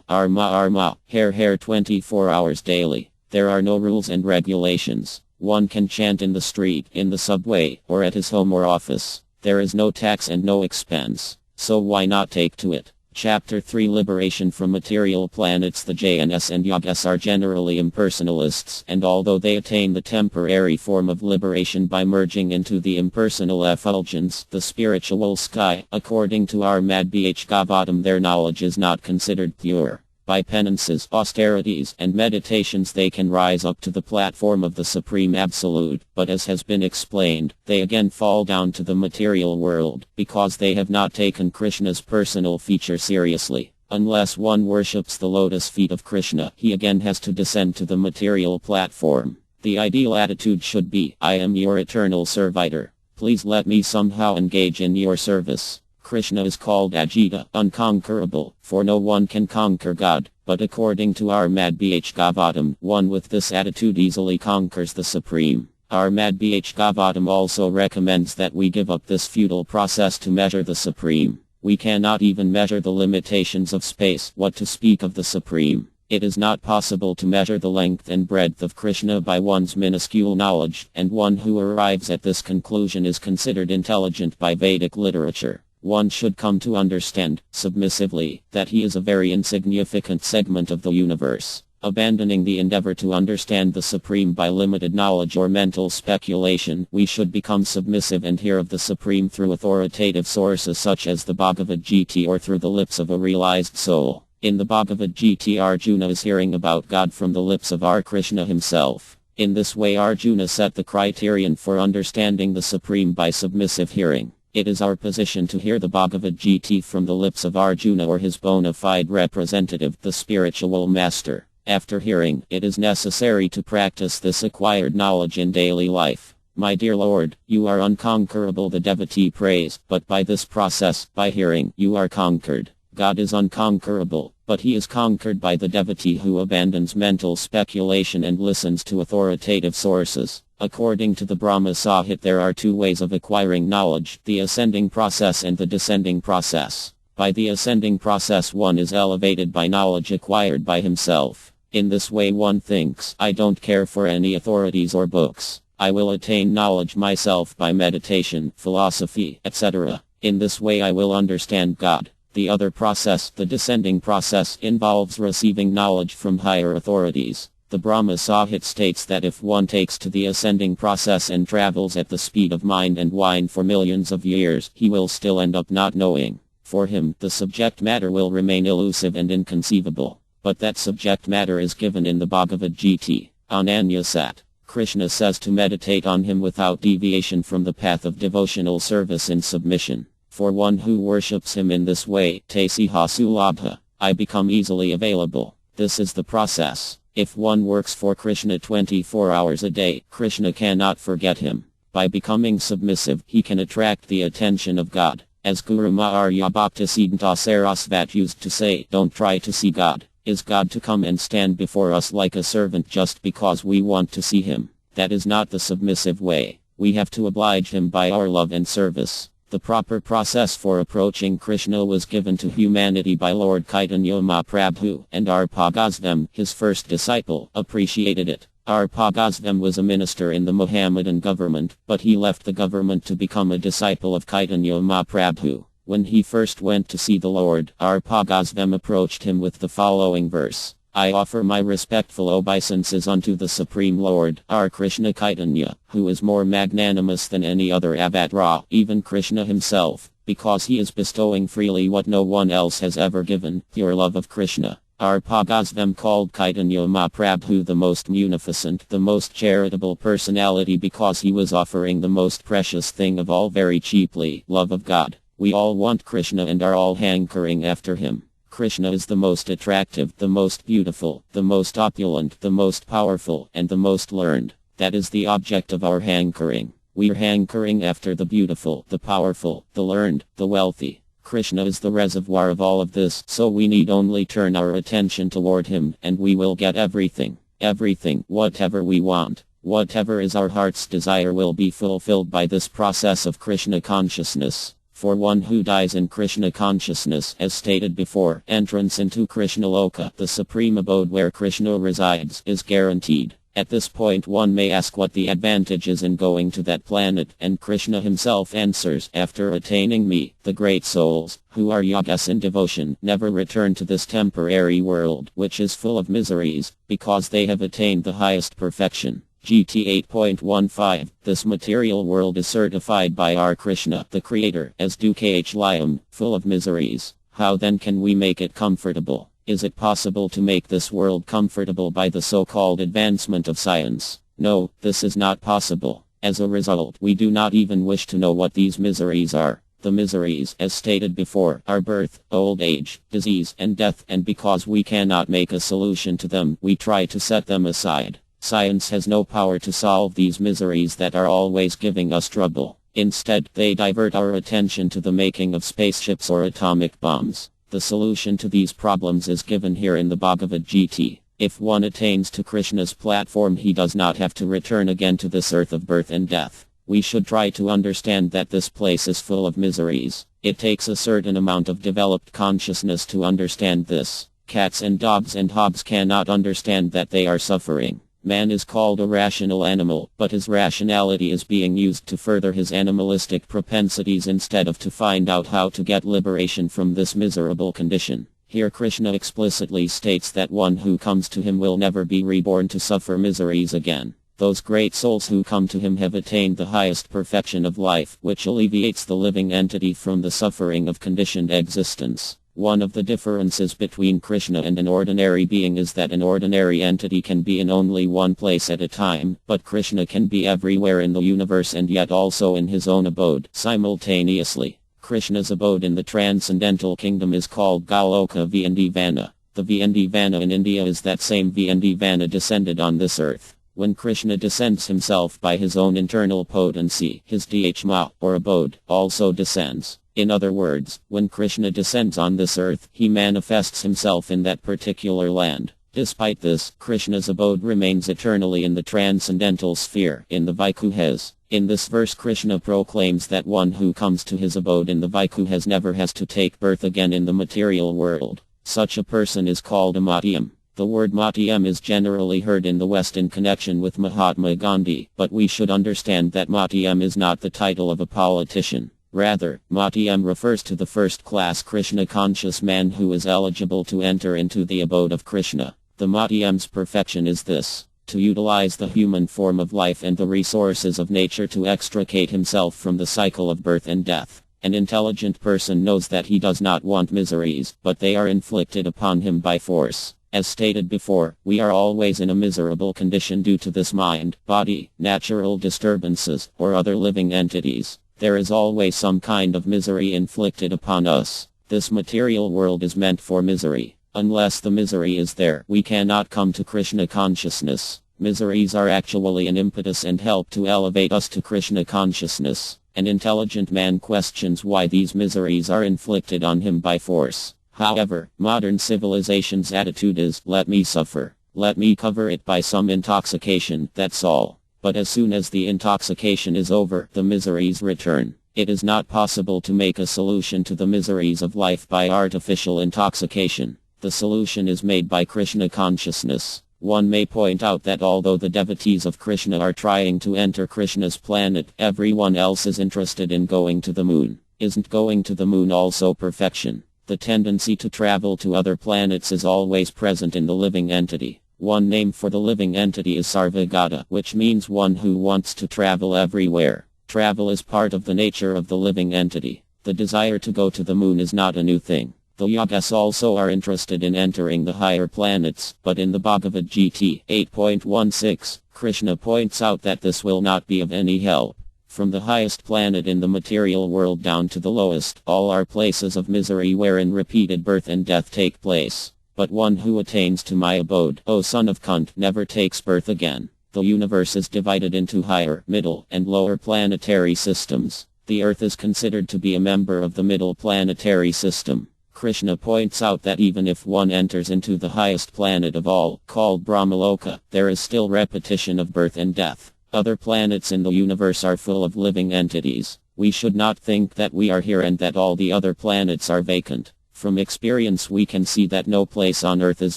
Arma, Hare 24 hours daily. There are no rules and regulations. One can chant in the street, in the subway, or at his home or office. There is no tax and no expense. So why not take to it? Chapter 3 Liberation from Material Planets. The Jainas and Yogas are generally impersonalists, and although they attain the temporary form of liberation by merging into the impersonal effulgence, the spiritual sky, according to our Madhbh Gavatam, their knowledge is not considered pure. By penances, austerities, and meditations they can rise up to the platform of the Supreme Absolute, but as has been explained, they again fall down to the material world, because they have not taken Krishna's personal feature seriously. Unless one worships the lotus feet of Krishna, he again has to descend to the material platform. The ideal attitude should be, I am your eternal servitor. Please let me somehow engage in your service. Krishna is called Ajita, unconquerable, for no one can conquer God. But according to Ahmad Bh Gautam, one with this attitude easily conquers the Supreme. Ahmad Bh Gautam also recommends that we give up this futile process to measure the Supreme. We cannot even measure the limitations of space, what to speak of the Supreme. It is not possible to measure the length and breadth of Krishna by one's minuscule knowledge, and one who arrives at this conclusion is considered intelligent by Vedic literature. One should come to understand, submissively, that he is a very insignificant segment of the universe. Abandoning the endeavor to understand the Supreme by limited knowledge or mental speculation, we should become submissive and hear of the Supreme through authoritative sources such as the Bhagavad Gita or through the lips of a realized soul. In the Bhagavad Gita, Arjuna is hearing about God from the lips of our Krishna himself. In this way, Arjuna set the criterion for understanding the Supreme by submissive hearing. It is our position to hear the Bhagavad Gita from the lips of Arjuna or his bona fide representative, the spiritual master. After hearing, it is necessary to practice this acquired knowledge in daily life. My dear Lord, you are unconquerable, the devotee prays, but by this process, by hearing, you are conquered. God is unconquerable, but he is conquered by the devotee who abandons mental speculation and listens to authoritative sources. According to the Brahma Sahit, there are two ways of acquiring knowledge, the ascending process and the descending process. By the ascending process, one is elevated by knowledge acquired by himself. In this way one thinks, I don't care for any authorities or books. I will attain knowledge myself by meditation, philosophy, etc. In this way I will understand God. The other process, the descending process, involves receiving knowledge from higher authorities. The Brahma Sahit states that if one takes to the ascending process and travels at the speed of mind and wine for millions of years, he will still end up not knowing. For him, the subject matter will remain elusive and inconceivable. But that subject matter is given in the Bhagavad Gita. Ananyasat. Krishna says to meditate on him without deviation from the path of devotional service in submission. For one who worships him in this way, Tasiha Sulabha, I become easily available. This is the process. If one works for Krishna 24 hours a day, Krishna cannot forget him. By becoming submissive, he can attract the attention of God. As Guru Maharya Bhaktisiddhanta Sarasvat used to say, don't try to see God. Is God to come and stand before us like a servant just because we want to see him? That is not the submissive way. We have to oblige him by our love and service. The proper process for approaching Krishna was given to humanity by Lord Chaitanya Mahaprabhu, and Arpagosvam, his first disciple, appreciated it. Arpagosvam was a minister in the Mohammedan government, but he left the government to become a disciple of Chaitanya Mahaprabhu. When he first went to see the Lord, Arpagosvam approached him with the following verse. I offer my respectful obeisances unto the Supreme Lord, our Krishna Chaitanya, who is more magnanimous than any other avatara, even Krishna himself, because he is bestowing freely what no one else has ever given, pure love of Krishna. Arpagosvam called Chaitanya Mahaprabhu the most munificent, the most charitable personality because he was offering the most precious thing of all very cheaply, love of God. We all want Krishna and are all hankering after him. Krishna is the most attractive, the most beautiful, the most opulent, the most powerful, and the most learned. That is the object of our hankering. We're hankering after the beautiful, the powerful, the learned, the wealthy. Krishna is the reservoir of all of this, so we need only turn our attention toward him, and we will get everything. Everything, whatever we want. Whatever is our heart's desire will be fulfilled by this process of Krishna consciousness. For one who dies in Krishna consciousness, as stated before, entrance into Krishna Loka, the supreme abode where Krishna resides, is guaranteed. At this point one may ask what the advantage is in going to that planet, and Krishna himself answers, after attaining me, the great souls, who are yogas in devotion, never return to this temporary world, which is full of miseries, because they have attained the highest perfection. GT 8.15 This material world is certified by our Krishna, the Creator, as Dukh Lyam, full of miseries. How then can we make it comfortable? Is it possible to make this world comfortable by the so-called advancement of science? No, this is not possible. As a result, we do not even wish to know what these miseries are. The miseries, as stated before, are birth, old age, disease, and death, and because we cannot make a solution to them, we try to set them aside. Science has no power to solve these miseries that are always giving us trouble. Instead, they divert our attention to the making of spaceships or atomic bombs. The solution to these problems is given here in the Bhagavad Gita. If one attains to Krishna's platform, he does not have to return again to this earth of birth and death. We should try to understand that this place is full of miseries. It takes a certain amount of developed consciousness to understand this. Cats and dogs and hogs cannot understand that they are suffering. Man is called a rational animal, but his rationality is being used to further his animalistic propensities instead of to find out how to get liberation from this miserable condition. Here Krishna explicitly states that one who comes to him will never be reborn to suffer miseries again. Those great souls who come to him have attained the highest perfection of life, which alleviates the living entity from the suffering of conditioned existence. One of the differences between Krishna and an ordinary being is that an ordinary entity can be in only one place at a time, but Krishna can be everywhere in the universe and yet also in his own abode simultaneously. Krishna's abode in the transcendental kingdom is called Goloka Vrindavan. The Vrindavan in India is that same Vrindavan descended on this earth. When Krishna descends himself by his own internal potency, his Dhyama, or abode, also descends. In other words, when Krishna descends on this earth, he manifests himself in that particular land. Despite this, Krishna's abode remains eternally in the transcendental sphere, in the Vaikuhas. In this verse Krishna proclaims that one who comes to his abode in the Vaikuhas never has to take birth again in the material world. Such a person is called a Madhyam. The word Madhyam is generally heard in the West in connection with Mahatma Gandhi, but we should understand that Madhyam is not the title of a politician. Rather, Madhyam refers to the first-class Krishna-conscious man who is eligible to enter into the abode of Krishna. The Madhyam's perfection is this: to utilize the human form of life and the resources of nature to extricate himself from the cycle of birth and death. An intelligent person knows that he does not want miseries, but they are inflicted upon him by force. As stated before, we are always in a miserable condition due to this mind, body, natural disturbances, or other living entities. There is always some kind of misery inflicted upon us. This material world is meant for misery. Unless the misery is there, we cannot come to Krishna consciousness. Miseries are actually an impetus and help to elevate us to Krishna consciousness. An intelligent man questions why these miseries are inflicted on him by force. However, modern civilization's attitude is, let me suffer. Let me cover it by some intoxication, that's all. But as soon as the intoxication is over, the miseries return. It is not possible to make a solution to the miseries of life by artificial intoxication. The solution is made by Krishna consciousness. One may point out that although the devotees of Krishna are trying to enter Krishna's planet, everyone else is interested in going to the moon. Isn't going to the moon also perfection? The tendency to travel to other planets is always present in the living entity. One name for the living entity is Sarvagata, which means one who wants to travel everywhere. Travel is part of the nature of the living entity. The desire to go to the moon is not a new thing. The Yagas also are interested in entering the higher planets, but in the Bhagavad Gita 8.16, Krishna points out that this will not be of any help. From the highest planet in the material world down to the lowest, all are places of misery wherein repeated birth and death take place. But one who attains to my abode, O son of Kunt, never takes birth again. The universe is divided into higher, middle, and lower planetary systems. The Earth is considered to be a member of the middle planetary system. Krishna points out that even if one enters into the highest planet of all, called Brahmaloka, there is still repetition of birth and death. Other planets in the universe are full of living entities. We should not think that we are here and that all the other planets are vacant. From experience we can see that no place on Earth is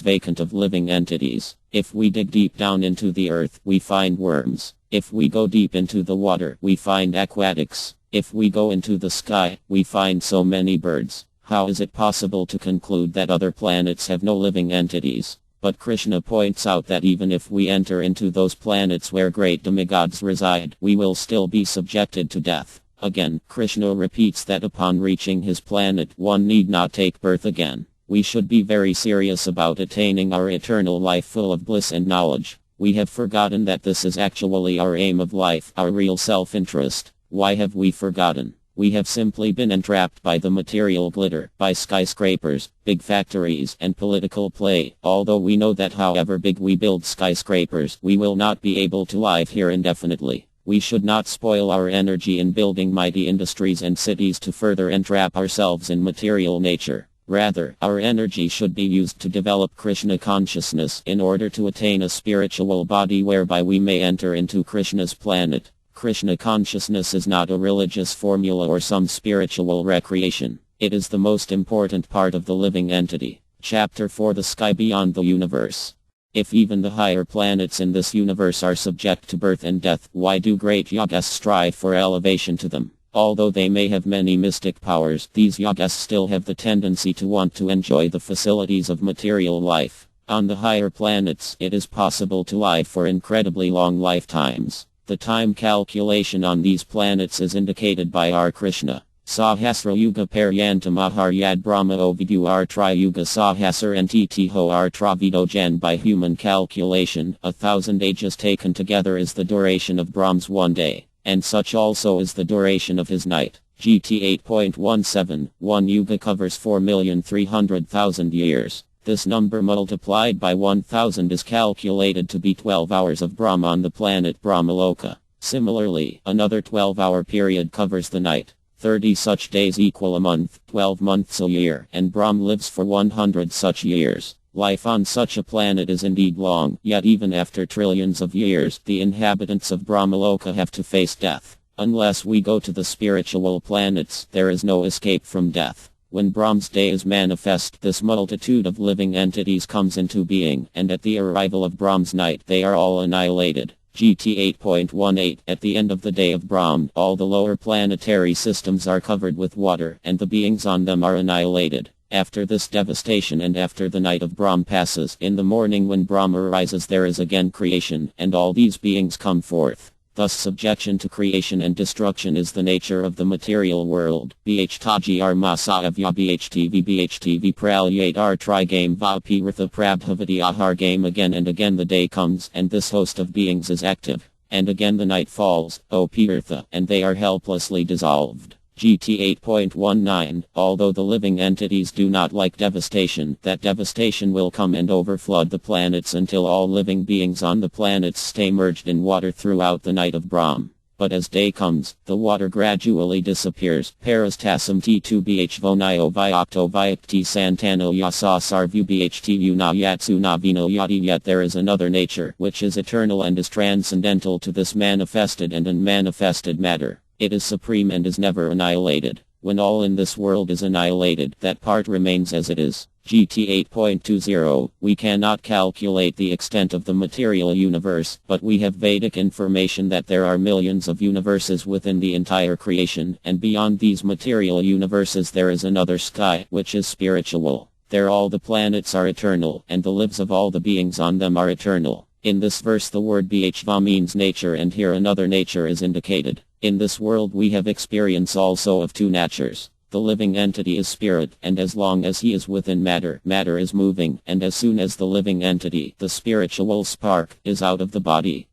vacant of living entities. If we dig deep down into the earth, we find worms. If we go deep into the water, we find aquatics. If we go into the sky, we find so many birds. How is it possible to conclude that other planets have no living entities? But Krishna points out that even if we enter into those planets where great demigods reside, we will still be subjected to death. Again, Krishna repeats that upon reaching his planet, one need not take birth again. We should be very serious about attaining our eternal life full of bliss and knowledge. We have forgotten that this is actually our aim of life, our real self-interest. Why have we forgotten? We have simply been entrapped by the material glitter, by skyscrapers, big factories, and political play. Although we know that however big we build skyscrapers, we will not be able to live here indefinitely. We should not spoil our energy in building mighty industries and cities to further entrap ourselves in material nature. Rather, our energy should be used to develop Krishna consciousness in order to attain a spiritual body whereby we may enter into Krishna's planet. Krishna consciousness is not a religious formula or some spiritual recreation. It is the most important part of the living entity. Chapter 4: The Sky Beyond the Universe. If even the higher planets in this universe are subject to birth and death, why do great yogas strive for elevation to them? Although they may have many mystic powers, these yogas still have the tendency to want to enjoy the facilities of material life. On the higher planets, it is possible to live for incredibly long lifetimes. The time calculation on these planets is indicated by our Krishna. Sahasra Yuga Paryanta Maharyad Brahma Ovidu Tri Yuga Sahasar and Titiho Travido Jan. By human calculation, 1,000 ages taken together is the duration of Brahma's one day, and such also is the duration of his night. GT 8.17, 1 yuga covers 4,300,000 years. This number multiplied by 1,000 is calculated to be 12 hours of Brahma on the planet Brahmaloka. Similarly, another 12-hour period covers the night. 30 such days equal a month, 12 months a year, and Brahm lives for 100 such years. Life on such a planet is indeed long, yet even after trillions of years, the inhabitants of Brahmaloka have to face death. Unless we go to the spiritual planets, there is no escape from death. When Brahm's day is manifest, this multitude of living entities comes into being, and at the arrival of Brahm's night, they are all annihilated. GT 8.18 At the end of the day of Brahm, all the lower planetary systems are covered with water, and the beings on them are annihilated. After this devastation and after the night of Brahm passes, in the morning when Brahm arises there is again creation, and all these beings come forth. Thus subjection to creation and destruction is the nature of the material world. Bhtagr Masayavya Bhtv Pralyat Trigame Vapirtha Prabhavati Ahar Game. Again and again the day comes, and this host of beings is active. And again the night falls, O Pirtha, and they are helplessly dissolved. GT 8.19 Although the living entities do not like devastation, that devastation will come and overflood the planets until all living beings on the planets stay merged in water throughout the night of Brahm. But as day comes, the water gradually disappears. Parastasam T2 Bhvonio Vyokto Vyakti Santano Yasa Sarvu Bhtu Na Yatsu Navino Yadi. Yet there is another nature, which is eternal and is transcendental to this manifested and unmanifested matter. It is supreme and is never annihilated. When all in this world is annihilated, that part remains as it is. GT 8.20 We cannot calculate the extent of the material universe, but we have Vedic information that there are millions of universes within the entire creation, and beyond these material universes there is another sky, which is spiritual. There all the planets are eternal, and the lives of all the beings on them are eternal. In this verse the word Bhva means nature, and here another nature is indicated. In this world we have experience also of two natures. The living entity is spirit, and as long as he is within matter, matter is moving, and as soon as the living entity, the spiritual spark, is out of the body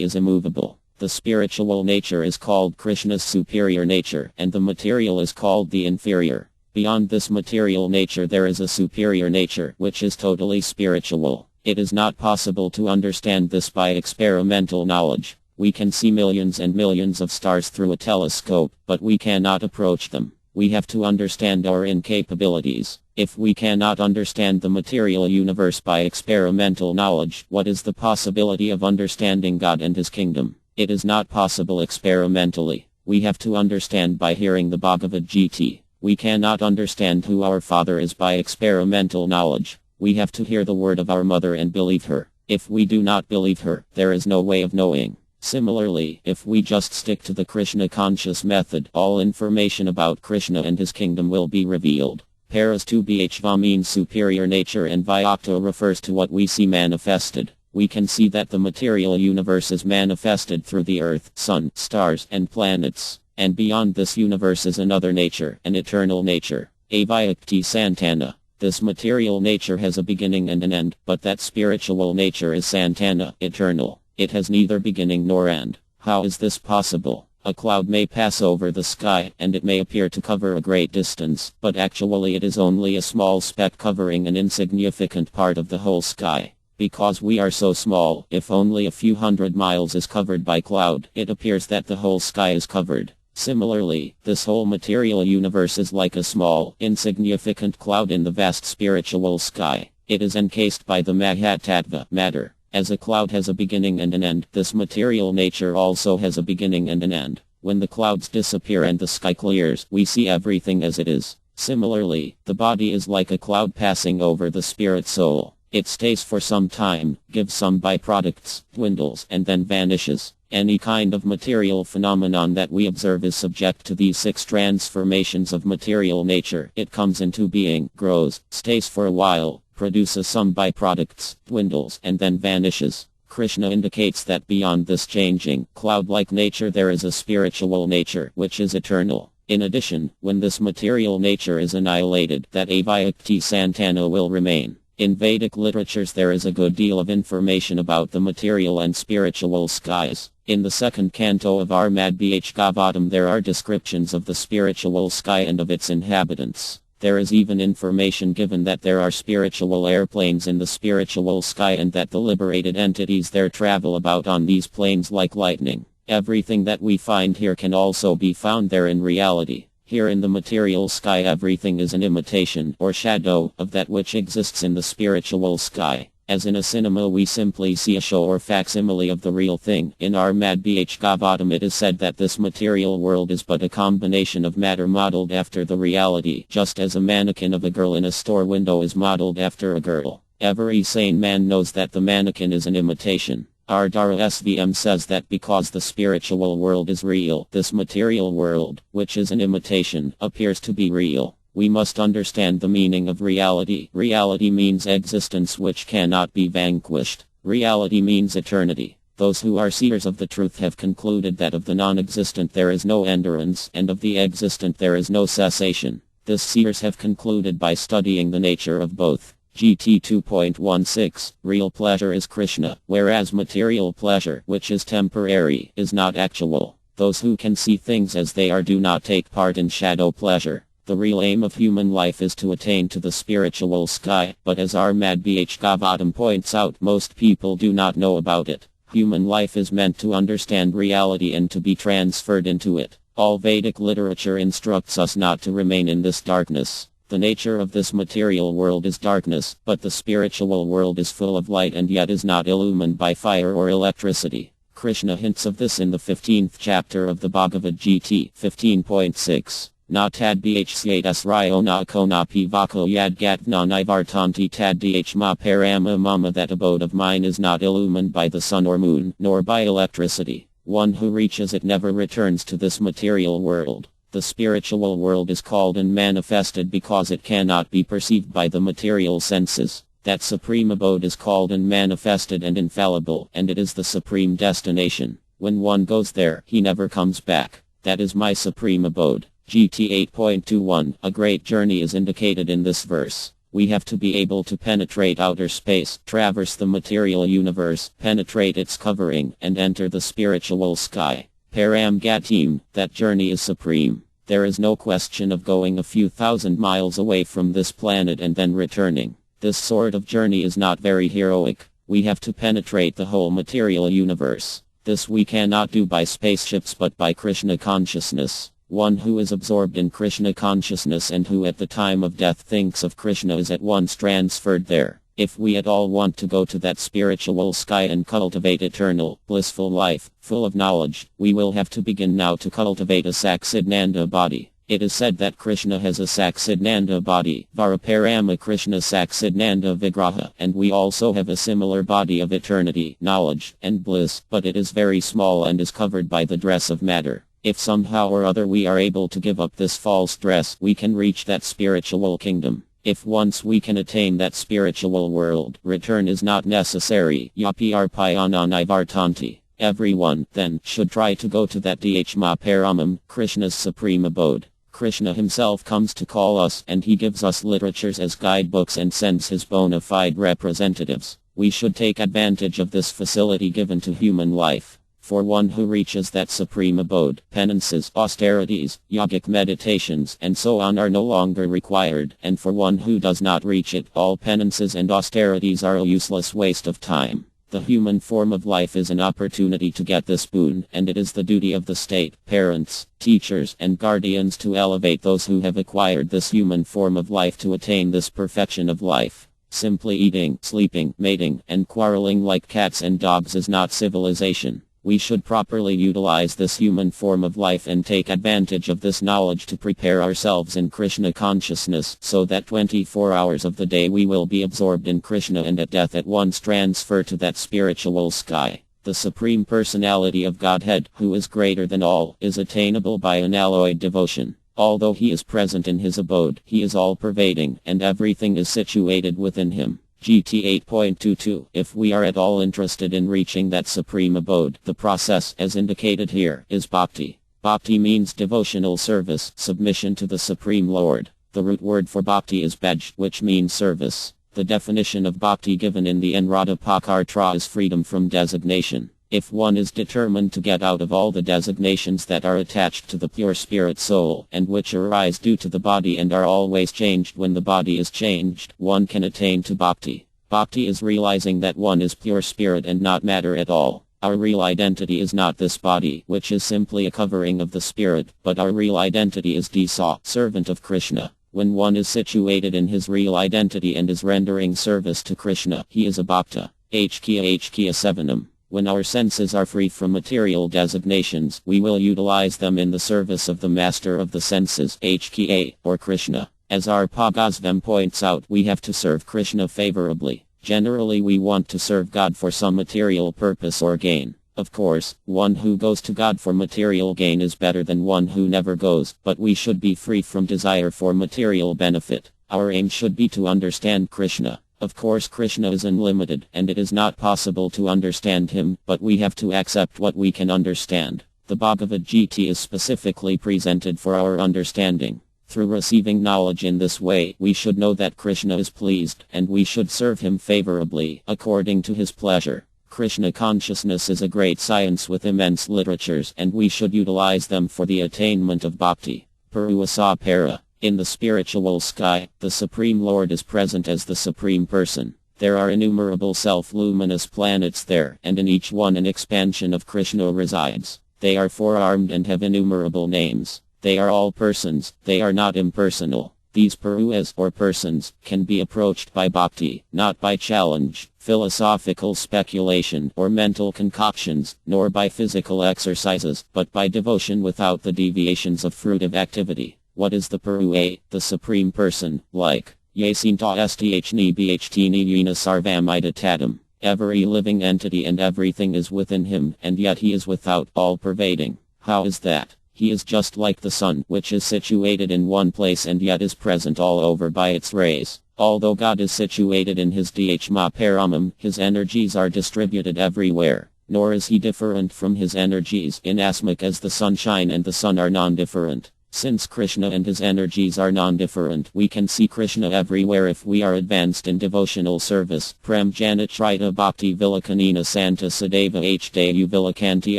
is immovable. The spiritual nature is called Krishna's superior nature, and the material is called the inferior. Beyond this material nature there is a superior nature, which is totally spiritual. It is not possible to understand this by experimental knowledge. We can see millions and millions of stars through a telescope, but we cannot approach them. We have to understand our incapabilities. If we cannot understand the material universe by experimental knowledge, what is the possibility of understanding God and His kingdom? It is not possible experimentally. We have to understand by hearing the Bhagavad Gita. We cannot understand who our Father is by experimental knowledge. We have to hear the word of our mother and believe her. If we do not believe her, there is no way of knowing. Similarly, if we just stick to the Krishna conscious method, all information about Krishna and his kingdom will be revealed. Paras 2 Bhva means superior nature, and Vyakta refers to what we see manifested. We can see that the material universe is manifested through the earth, sun, stars, and planets. And beyond this universe is another nature, an eternal nature. Avyakti Santana. This material nature has a beginning and an end, but that spiritual nature is Santana, eternal. It has neither beginning nor end. How is this possible? A cloud may pass over the sky, and it may appear to cover a great distance, but actually it is only a small speck covering an insignificant part of the whole sky. Because we are so small, if only a few hundred miles is covered by cloud, it appears that the whole sky is covered. Similarly, this whole material universe is like a small, insignificant cloud in the vast spiritual sky. It is encased by the Mahatattva, matter. As a cloud has a beginning and an end, this material nature also has a beginning and an end. When the clouds disappear and the sky clears, we see everything as it is. Similarly, the body is like a cloud passing over the spirit soul. It stays for some time, gives some byproducts, dwindles, and then vanishes. Any kind of material phenomenon that we observe is subject to these 6 transformations of material nature. It comes into being, grows, stays for a while, produces some byproducts, dwindles, and then vanishes. Krishna indicates that beyond this changing, cloud-like nature there is a spiritual nature, which is eternal. In addition, when this material nature is annihilated, that avyakti santana will remain. In Vedic literatures there is a good deal of information about the material and spiritual skies. In the second canto of our Madhya there are descriptions of the spiritual sky and of its inhabitants. There is even information given that there are spiritual airplanes in the spiritual sky and that the liberated entities there travel about on these planes like lightning. Everything that we find here can also be found there in reality. Here in the material sky everything is an imitation or shadow of that which exists in the spiritual sky. As in a cinema we simply see a show or facsimile of the real thing. In our Madhya it is said that this material world is but a combination of matter modeled after the reality, just as a mannequin of a girl in a store window is modeled after a girl. Every sane man knows that the mannequin is an imitation. Our Dara SVM says that because the spiritual world is real, this material world, which is an imitation, appears to be real. We must understand the meaning of reality. Reality means existence which cannot be vanquished. Reality means eternity. Those who are seers of the truth have concluded that of the non-existent there is no endurance, and of the existent there is no cessation. This seers have concluded by studying the nature of both. GT 2.16 Real pleasure is Krishna, whereas material pleasure, which is temporary, is not actual. Those who can see things as they are do not take part in shadow pleasure. The real aim of human life is to attain to the spiritual sky, but as our Madhya points out, most people do not know about it. Human life is meant to understand reality and to be transferred into it. All Vedic literature instructs us not to remain in this darkness. The nature of this material world is darkness, but the spiritual world is full of light and yet is not illumined by fire or electricity. Krishna hints of this in the 15th chapter of the Bhagavad Gita 15.6. Na tadbhcyatas ryona konapi vako yadgatna nivartanti tadbh ma parama mama. That abode of mine is not illumined by the sun or moon, nor by electricity. One who reaches it never returns to this material world. The spiritual world is called and manifested because it cannot be perceived by the material senses. That supreme abode is called and manifested and infallible, and it is the supreme destination. When one goes there, he never comes back. That is my supreme abode. GT 8.21 A great journey is indicated in this verse. We have to be able to penetrate outer space, traverse the material universe, penetrate its covering, and enter the spiritual sky. Param Gatim, that journey is supreme. There is no question of going a few thousand miles away from this planet and then returning. This sort of journey is not very heroic. We have to penetrate the whole material universe. This we cannot do by spaceships but by Krishna consciousness. One who is absorbed in Krishna consciousness and who at the time of death thinks of Krishna is at once transferred there. If we at all want to go to that spiritual sky and cultivate eternal, blissful life, full of knowledge, we will have to begin now to cultivate a Saksidnanda body. It is said that Krishna has a Saksidnanda body, Varaparama Krishna Saksidnanda Vigraha, and we also have a similar body of eternity, knowledge, and bliss, but it is very small and is covered by the dress of matter. If somehow or other we are able to give up this false dress, we can reach that spiritual kingdom. If once we can attain that spiritual world, return is not necessary. Yapiarpayananivartanti. Everyone, then, should try to go to that Dhyma Paramam, Krishna's supreme abode. Krishna himself comes to call us, and he gives us literatures as guidebooks and sends his bona fide representatives. We should take advantage of this facility given to human life. For one who reaches that supreme abode, penances, austerities, yogic meditations, and so on are no longer required, and for one who does not reach it, all penances and austerities are a useless waste of time. The human form of life is an opportunity to get this boon, and it is the duty of the state, parents, teachers, and guardians to elevate those who have acquired this human form of life to attain this perfection of life. Simply eating, sleeping, mating, and quarreling like cats and dogs is not civilization. We should properly utilize this human form of life and take advantage of this knowledge to prepare ourselves in Krishna consciousness so that 24 hours of the day we will be absorbed in Krishna and at death at once transfer to that spiritual sky. The Supreme Personality of Godhead, who is greater than all, is attainable by unalloyed devotion. Although he is present in his abode, he is all-pervading, and everything is situated within him. GT 8.22. If we are at all interested in reaching that supreme abode, the process, as indicated here, is bhakti. Bhakti means devotional service, submission to the Supreme Lord. The root word for bhakti is bhaj, which means service. The definition of bhakti given in the Anuradhapakatra is freedom from designation. If one is determined to get out of all the designations that are attached to the pure spirit soul, and which arise due to the body and are always changed when the body is changed, one can attain to bhakti. Bhakti is realizing that one is pure spirit and not matter at all. Our real identity is not this body, which is simply a covering of the spirit, but our real identity is Disa, servant of Krishna. When one is situated in his real identity and is rendering service to Krishna, he is a bhakta. Hkya 7. When our senses are free from material designations, we will utilize them in the service of the master of the senses, Hka, or Krishna. As our Bhagavatam points out, we have to serve Krishna favorably. Generally we want to serve God for some material purpose or gain. Of course, one who goes to God for material gain is better than one who never goes, but we should be free from desire for material benefit. Our aim should be to understand Krishna. Of course Krishna is unlimited, and it is not possible to understand him, but we have to accept what we can understand. The Bhagavad Gita is specifically presented for our understanding. Through receiving knowledge in this way, we should know that Krishna is pleased, and we should serve him favorably, according to his pleasure. Krishna consciousness is a great science with immense literatures, and we should utilize them for the attainment of bhakti. Purvasa para. In the spiritual sky, the Supreme Lord is present as the Supreme Person. There are innumerable self-luminous planets there, and in each one an expansion of Krishna resides. They are four-armed and have innumerable names. They are all persons, they are not impersonal. These Purus, or persons, can be approached by bhakti, not by challenge, philosophical speculation, or mental concoctions, nor by physical exercises, but by devotion without the deviations of fruitive activity. What is the Purua, the Supreme Person, like? Yasinta sthni bhtni yena sarvamidatatam. Every living entity and everything is within him, and yet he is without, all-pervading. How is that? He is just like the sun, which is situated in one place and yet is present all over by its rays. Although God is situated in his Dhyama Paramam, his energies are distributed everywhere. Nor is he different from his energies, inasmuch as the sunshine and the sun are non-different. Since Krishna and his energies are non-different, we can see Krishna everywhere if we are advanced in devotional service. Prem Janatrita Bhakti Vilakanina Santa Sadeva Hdayu Vilakanti.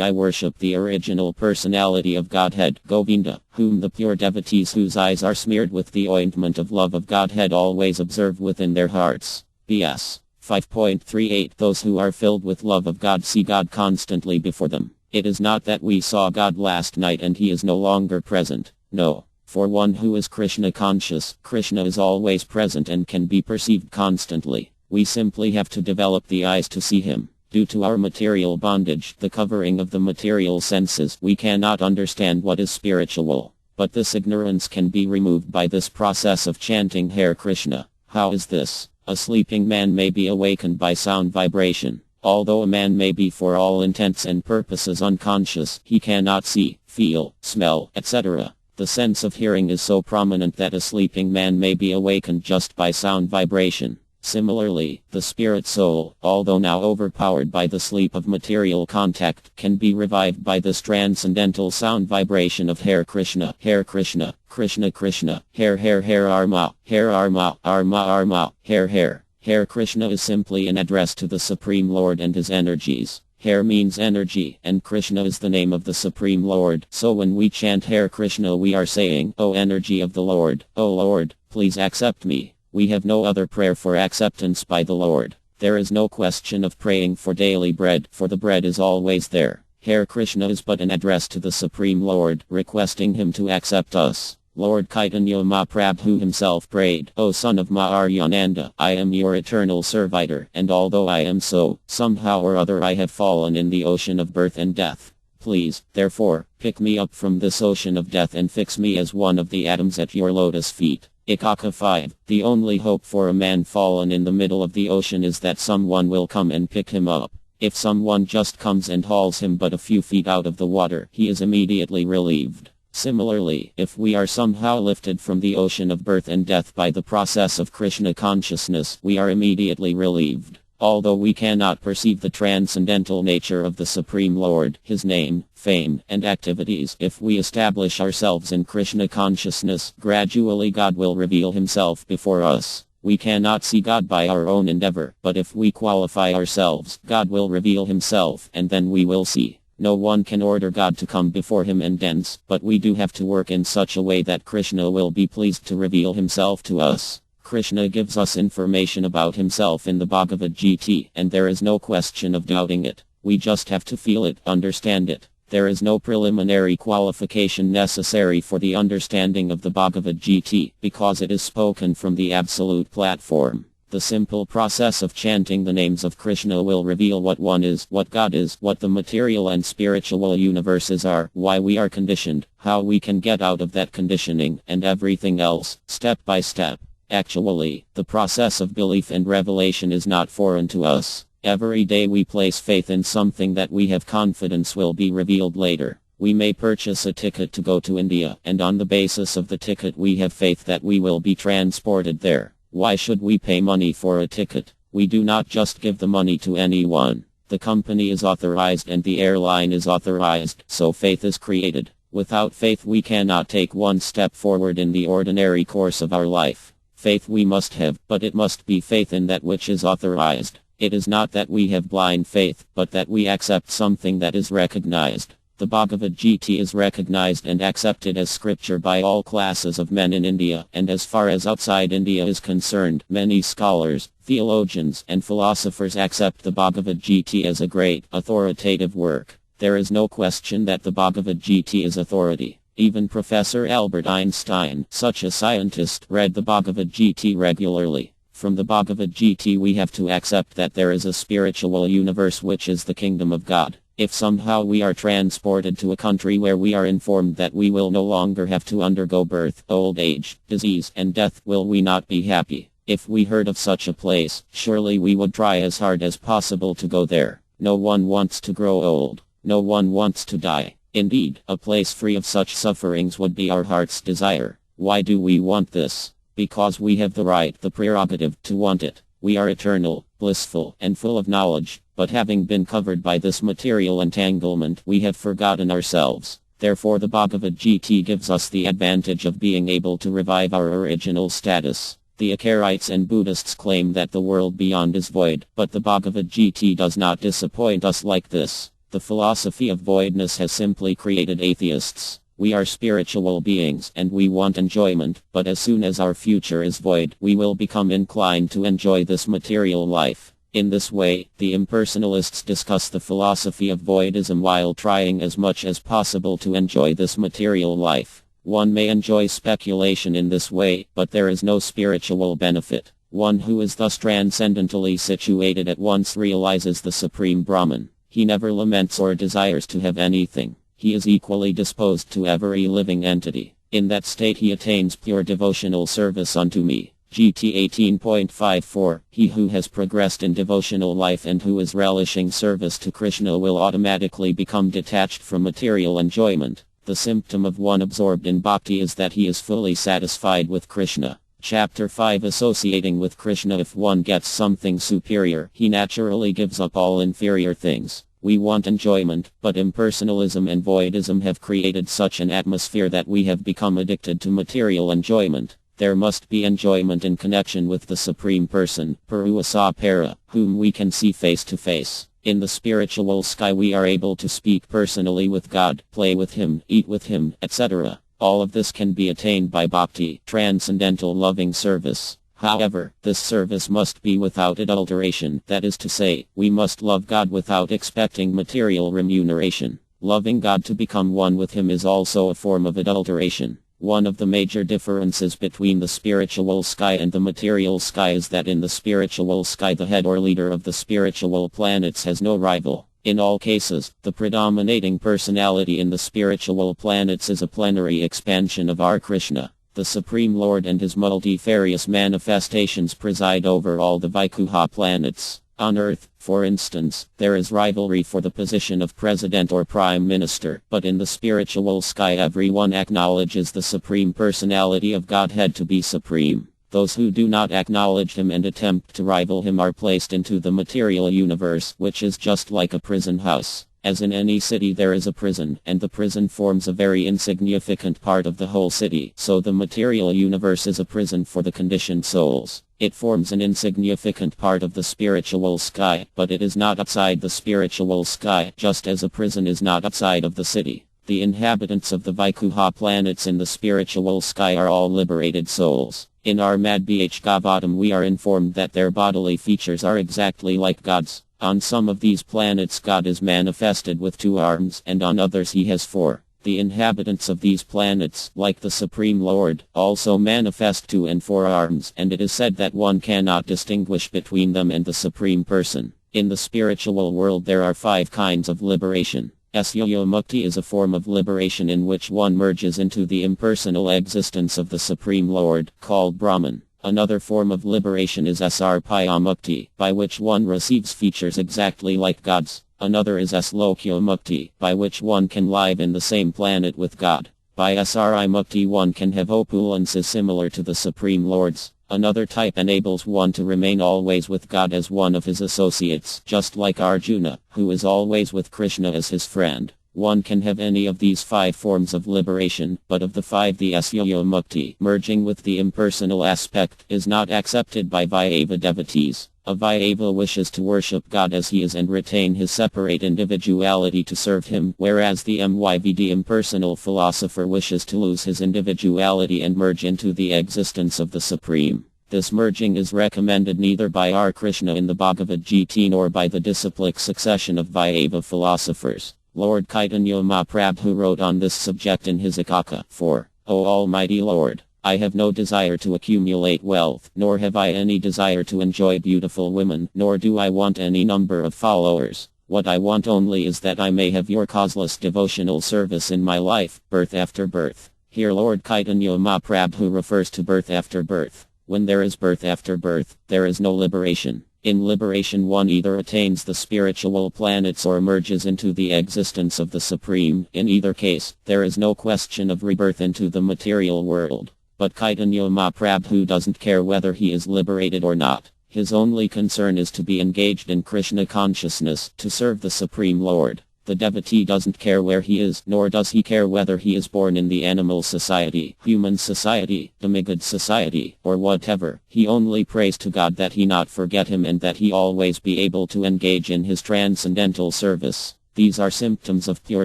I worship the original personality of Godhead, Govinda, whom the pure devotees whose eyes are smeared with the ointment of love of Godhead always observe within their hearts. B.S. 5.38. Those who are filled with love of God see God constantly before them. It is not that we saw God last night and he is no longer present. No. For one who is Krishna conscious, Krishna is always present and can be perceived constantly. We simply have to develop the eyes to see him. Due to our material bondage, the covering of the material senses, we cannot understand what is spiritual. But this ignorance can be removed by this process of chanting Hare Krishna. How is this? A sleeping man may be awakened by sound vibration. Although a man may be for all intents and purposes unconscious, he cannot see, feel, smell, etc. The sense of hearing is so prominent that a sleeping man may be awakened just by sound vibration. Similarly, the spirit soul, although now overpowered by the sleep of material contact, can be revived by this transcendental sound vibration of Hare Krishna, Hare Krishna, Krishna Krishna, Hare Hare Hare Arma, Hare Arma, Arma Arma, Hare Hare. Hare Krishna is simply an address to the Supreme Lord and his energies. Hare means energy, and Krishna is the name of the Supreme Lord. So when we chant Hare Krishna we are saying, O energy of the Lord, O Lord, please accept me. We have no other prayer for acceptance by the Lord. There is no question of praying for daily bread, for the bread is always there. Hare Krishna is but an address to the Supreme Lord, requesting him to accept us. Lord Chaitanya Mahaprabhu himself prayed, O son of Maharyananda, I am your eternal servitor, and although I am so, somehow or other I have fallen in the ocean of birth and death. Please, therefore, pick me up from this ocean of death and fix me as one of the atoms at your lotus feet. Ikaka 5. The only hope for a man fallen in the middle of the ocean is that someone will come and pick him up. If someone just comes and hauls him but a few feet out of the water, he is immediately relieved. Similarly, if we are somehow lifted from the ocean of birth and death by the process of Krishna consciousness, we are immediately relieved. Although we cannot perceive the transcendental nature of the Supreme Lord, His name, fame, and activities, if we establish ourselves in Krishna consciousness, gradually God will reveal Himself before us. We cannot see God by our own endeavor, but if we qualify ourselves, God will reveal Himself, and then we will see. No one can order God to come before him and dance, but we do have to work in such a way that Krishna will be pleased to reveal himself to us. Krishna gives us information about himself in the Bhagavad Gita, and there is no question of doubting it. We just have to feel it, understand it. There is no preliminary qualification necessary for the understanding of the Bhagavad Gita, because it is spoken from the absolute platform. The simple process of chanting the names of Krishna will reveal what one is, what God is, what the material and spiritual universes are, why we are conditioned, how we can get out of that conditioning, and everything else, step by step. Actually, the process of belief and revelation is not foreign to us. Every day we place faith in something that we have confidence will be revealed later. We may purchase a ticket to go to India, and on the basis of the ticket we have faith that we will be transported there. Why should we pay money for a ticket? We do not just give the money to anyone. The company is authorized and the airline is authorized, so faith is created. Without faith we cannot take one step forward in the ordinary course of our life. Faith we must have, but it must be faith in that which is authorized. It is not that we have blind faith, but that we accept something that is recognized. The Bhagavad Gita is recognized and accepted as scripture by all classes of men in India, and as far as outside India is concerned, many scholars, theologians, and philosophers accept the Bhagavad Gita as a great, authoritative work. There is no question that the Bhagavad Gita is authority. Even Professor Albert Einstein, such a scientist, read the Bhagavad Gita regularly. From the Bhagavad Gita we have to accept that there is a spiritual universe which is the kingdom of God. If somehow we are transported to a country where we are informed that we will no longer have to undergo birth, old age, disease, and death, will we not be happy? If we heard of such a place, surely we would try as hard as possible to go there. No one wants to grow old. No one wants to die. Indeed, a place free of such sufferings would be our heart's desire. Why do we want this? Because we have the right, the prerogative, to want it. We are eternal, blissful, and full of knowledge, but having been covered by this material entanglement, we have forgotten ourselves. Therefore the Bhagavad Gita gives us the advantage of being able to revive our original status. The Akarites and Buddhists claim that the world beyond is void, but the Bhagavad Gita does not disappoint us like this. The philosophy of voidness has simply created atheists. We are spiritual beings and we want enjoyment, but as soon as our future is void, we will become inclined to enjoy this material life. In this way, the impersonalists discuss the philosophy of voidism while trying as much as possible to enjoy this material life. One may enjoy speculation in this way, but there is no spiritual benefit. One who is thus transcendentally situated at once realizes the Supreme Brahman. He never laments or desires to have anything. He is equally disposed to every living entity. In that state he attains pure devotional service unto me. GT 18.54. He who has progressed in devotional life and who is relishing service to Krishna will automatically become detached from material enjoyment. The symptom of one absorbed in bhakti is that he is fully satisfied with Krishna. Chapter 5. Associating with Krishna. If one gets something superior, he naturally gives up all inferior things. We want enjoyment, but impersonalism and voidism have created such an atmosphere that we have become addicted to material enjoyment. There must be enjoyment in connection with the Supreme Person, Purusapara, whom we can see face to face. In the spiritual sky we are able to speak personally with God, play with Him, eat with Him, etc. All of this can be attained by bhakti, transcendental loving service. However, this service must be without adulteration, that is to say, we must love God without expecting material remuneration. Loving God to become one with Him is also a form of adulteration. One of the major differences between the spiritual sky and the material sky is that in the spiritual sky the head or leader of the spiritual planets has no rival. In all cases, the predominating personality in the spiritual planets is a plenary expansion of our Krishna. The Supreme Lord and his multifarious manifestations preside over all the Vaikuha planets. On Earth, for instance, there is rivalry for the position of president or prime minister, but in the spiritual sky everyone acknowledges the Supreme Personality of Godhead to be supreme. Those who do not acknowledge him and attempt to rival him are placed into the material universe, which is just like a prison house. As in any city there is a prison, and the prison forms a very insignificant part of the whole city, so the material universe is a prison for the conditioned souls. It forms an insignificant part of the spiritual sky, but it is not outside the spiritual sky, just as a prison is not outside of the city. The inhabitants of the Vaikuha planets in the spiritual sky are all liberated souls. In our Madhbhagavatam we are informed that their bodily features are exactly like God's. On some of these planets God is manifested with 2 arms, and on others he has 4. The inhabitants of these planets, like the Supreme Lord, also manifest 2 and 4 arms, and it is said that one cannot distinguish between them and the Supreme Person. In the spiritual world there are 5 kinds of liberation. Asya Mukti is a form of liberation in which one merges into the impersonal existence of the Supreme Lord, called Brahman. Another form of liberation is Sarpaya Mukti, by which one receives features exactly like God's. Another is Slokya Mukti, by which one can live in the same planet with God. By Sri Mukti one can have opulences similar to the Supreme Lord's. Another type enables one to remain always with God as one of his associates, just like Arjuna, who is always with Krishna as his friend. One can have any of these 5 forms of liberation, but of the 5 the Asya Mukti, merging with the impersonal aspect, is not accepted by Vaishnava devotees. A Vaishnava wishes to worship God as he is and retain his separate individuality to serve him, whereas the MYVD impersonal philosopher wishes to lose his individuality and merge into the existence of the Supreme. This merging is recommended neither by our Krishna in the Bhagavad Gita nor by the disciplic succession of Vaishnava philosophers. Lord Chaitanya Mahaprabhu wrote on this subject in his Ekaka 4. O Almighty Lord, I have no desire to accumulate wealth, nor have I any desire to enjoy beautiful women, nor do I want any number of followers. What I want only is that I may have your causeless devotional service in my life, birth after birth. Here Lord Chaitanya Mahaprabhu refers to birth after birth. When there is birth after birth, there is no liberation. In liberation one either attains the spiritual planets or emerges into the existence of the Supreme. In either case, there is no question of rebirth into the material world. But Chaitanya Mahaprabhu doesn't care whether he is liberated or not. His only concern is to be engaged in Krishna consciousness, to serve the Supreme Lord. The devotee doesn't care where he is, nor does he care whether he is born in the animal society, human society, demigod society, or whatever. He only prays to God that he not forget him and that he always be able to engage in his transcendental service. These are symptoms of pure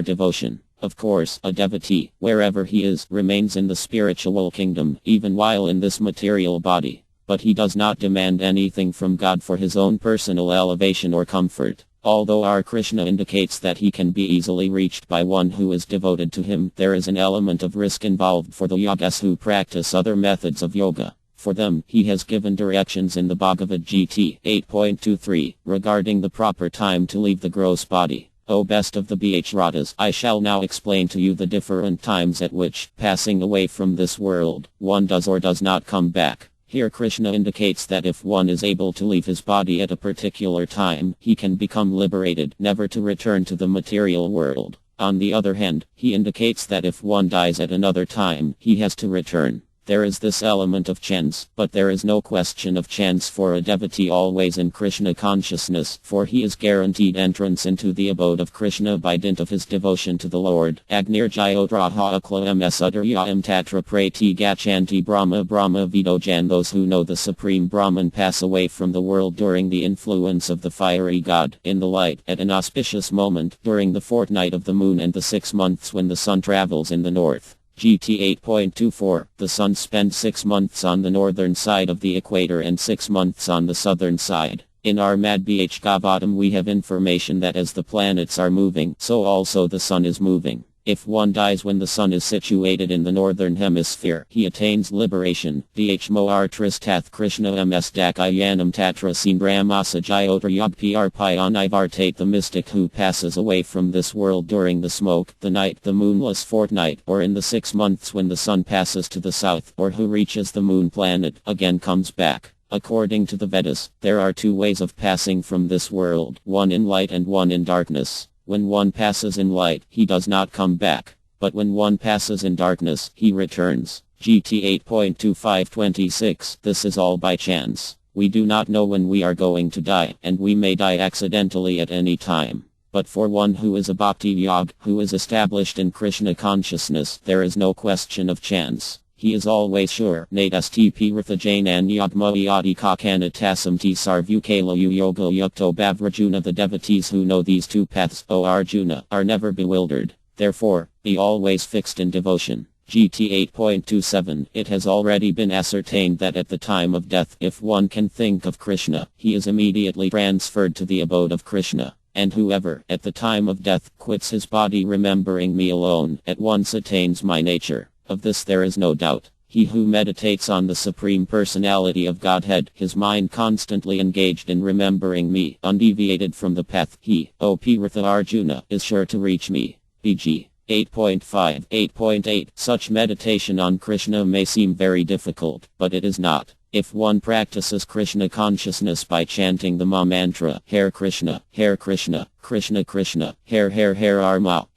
devotion. Of course, a devotee, wherever he is, remains in the spiritual kingdom, even while in this material body. But he does not demand anything from God for his own personal elevation or comfort. Although our Krishna indicates that he can be easily reached by one who is devoted to him, there is an element of risk involved for the yogas who practice other methods of yoga. For them, he has given directions in the Bhagavad Gita 8.23, regarding the proper time to leave the gross body. O best of the Bhratas, I shall now explain to you the different times at which, passing away from this world, one does or does not come back. Here Krishna indicates that if one is able to leave his body at a particular time, he can become liberated, never to return to the material world. On the other hand, he indicates that if one dies at another time, he has to return. There is this element of chance, but there is no question of chance for a devotee always in Krishna consciousness, for he is guaranteed entrance into the abode of Krishna by dint of his devotion to the Lord. Agnirjayodraha akla ms udaryam tatra prati gachanti brahma vidojan. Those who know the Supreme Brahman pass away from the world during the influence of the fiery god, in the light, at an auspicious moment, during the fortnight of the moon and the 6 months when the sun travels in the north. GT 8.24. The sun spends 6 months on the northern side of the equator and 6 months on the southern side. In our MadBH Gavatam we have information that as the planets are moving, so also the sun is moving. If one dies when the sun is situated in the northern hemisphere, he attains liberation. Dhmoar Tristath Krishna ms Dakayanam Tatra Sindramasa Jyotar Yogpr Payan Ivartate. The mystic who passes away from this world during the smoke, the night, the moonless fortnight, or in the 6 months when the sun passes to the south, or who reaches the moon planet, again comes back. According to the Vedas, there are 2 ways of passing from this world, one in light and one in darkness. When one passes in light, he does not come back. But when one passes in darkness, he returns. GT 8.2526. This is all by chance. We do not know when we are going to die, and we may die accidentally at any time. But for one who is a bhakti yog, who is established in Krishna consciousness, there is no question of chance. He is always sure. Nadastp Rithajanan Yagmoyadi Kakanatasam T Sarvukalayu Yoga Yukto Bavrajuna. The devotees who know these 2 paths, O Arjuna, are never bewildered. Therefore, be always fixed in devotion. GT 8.27. It has already been ascertained that at the time of death, if one can think of Krishna, he is immediately transferred to the abode of Krishna. And whoever, at the time of death, quits his body remembering me alone, at once attains my nature. Of this there is no doubt. He who meditates on the Supreme Personality of Godhead, his mind constantly engaged in remembering me, undeviated from the path, he, O Piratha Arjuna, is sure to reach me. BG 8.5, 8.8. Such meditation on Krishna may seem very difficult, but it is not. If one practices Krishna consciousness by chanting the Maha mantra, Hare Krishna, Krishna Krishna, Hare Arma,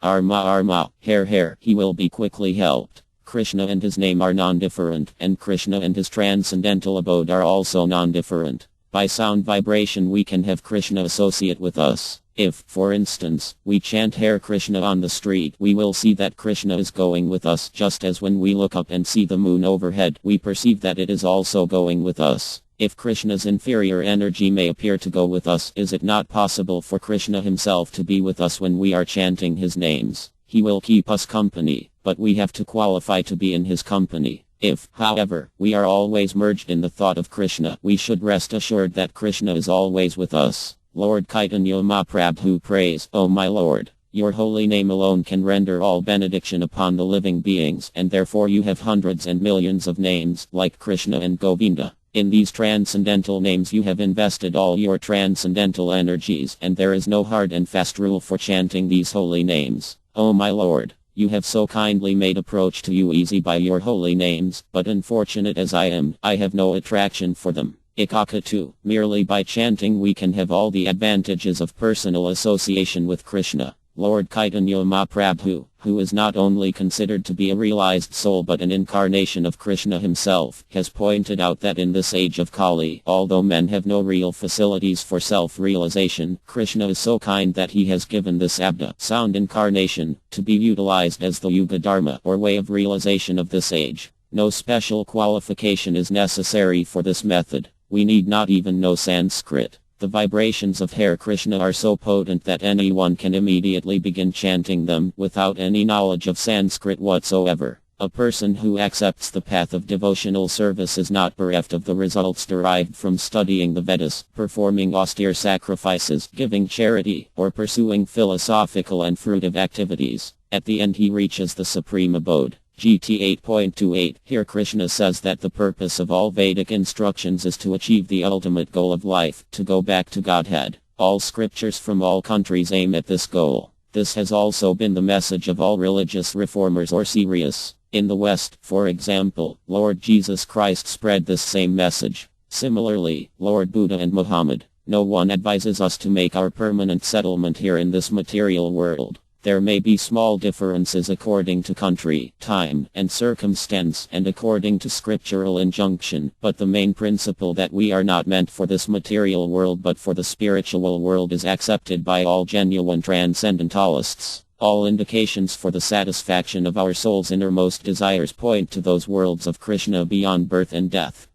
Arma, Hare, he will be quickly helped. Krishna and his name are non-different, and Krishna and his transcendental abode are also non-different. By sound vibration we can have Krishna associate with us. If, for instance, we chant Hare Krishna on the street, we will see that Krishna is going with us, just as when we look up and see the moon overhead, we perceive that it is also going with us. If Krishna's inferior energy may appear to go with us, is it not possible for Krishna himself to be with us when we are chanting his names? He will keep us company, but we have to qualify to be in his company. If, however, we are always merged in the thought of Krishna, we should rest assured that Krishna is always with us. Lord Chaitanya Mahaprabhu prays, O my Lord, your holy name alone can render all benediction upon the living beings, and therefore you have hundreds and millions of names, like Krishna and Govinda. In these transcendental names you have invested all your transcendental energies, and there is no hard and fast rule for chanting these holy names. O my Lord, you have so kindly made approach to you easy by your holy names, but unfortunate as I am, I have no attraction for them. Ikaka 2. Merely by chanting we can have all the advantages of personal association with Krishna. Lord Chaitanya Mahaprabhu, who is not only considered to be a realized soul but an incarnation of Krishna himself, has pointed out that in this age of Kali, although men have no real facilities for self-realization, Krishna is so kind that he has given this Abda, sound incarnation, to be utilized as the Yuga Dharma, or way of realization of this age. No special qualification is necessary for this method. We need not even know Sanskrit. The vibrations of Hare Krishna are so potent that anyone can immediately begin chanting them without any knowledge of Sanskrit whatsoever. A person who accepts the path of devotional service is not bereft of the results derived from studying the Vedas, performing austere sacrifices, giving charity, or pursuing philosophical and fruitive activities. At the end he reaches the supreme abode. GT 8.28. Here Krishna says that the purpose of all Vedic instructions is to achieve the ultimate goal of life, to go back to Godhead. All scriptures from all countries aim at this goal. This has also been the message of all religious reformers or serious. In the West, for example, Lord Jesus Christ spread this same message. Similarly, Lord Buddha and Muhammad. No one advises us to make our permanent settlement here in this material world. There may be small differences according to country, time, and circumstance, and according to scriptural injunction, but the main principle that we are not meant for this material world but for the spiritual world is accepted by all genuine transcendentalists. All indications for the satisfaction of our soul's innermost desires point to those worlds of Krishna beyond birth and death.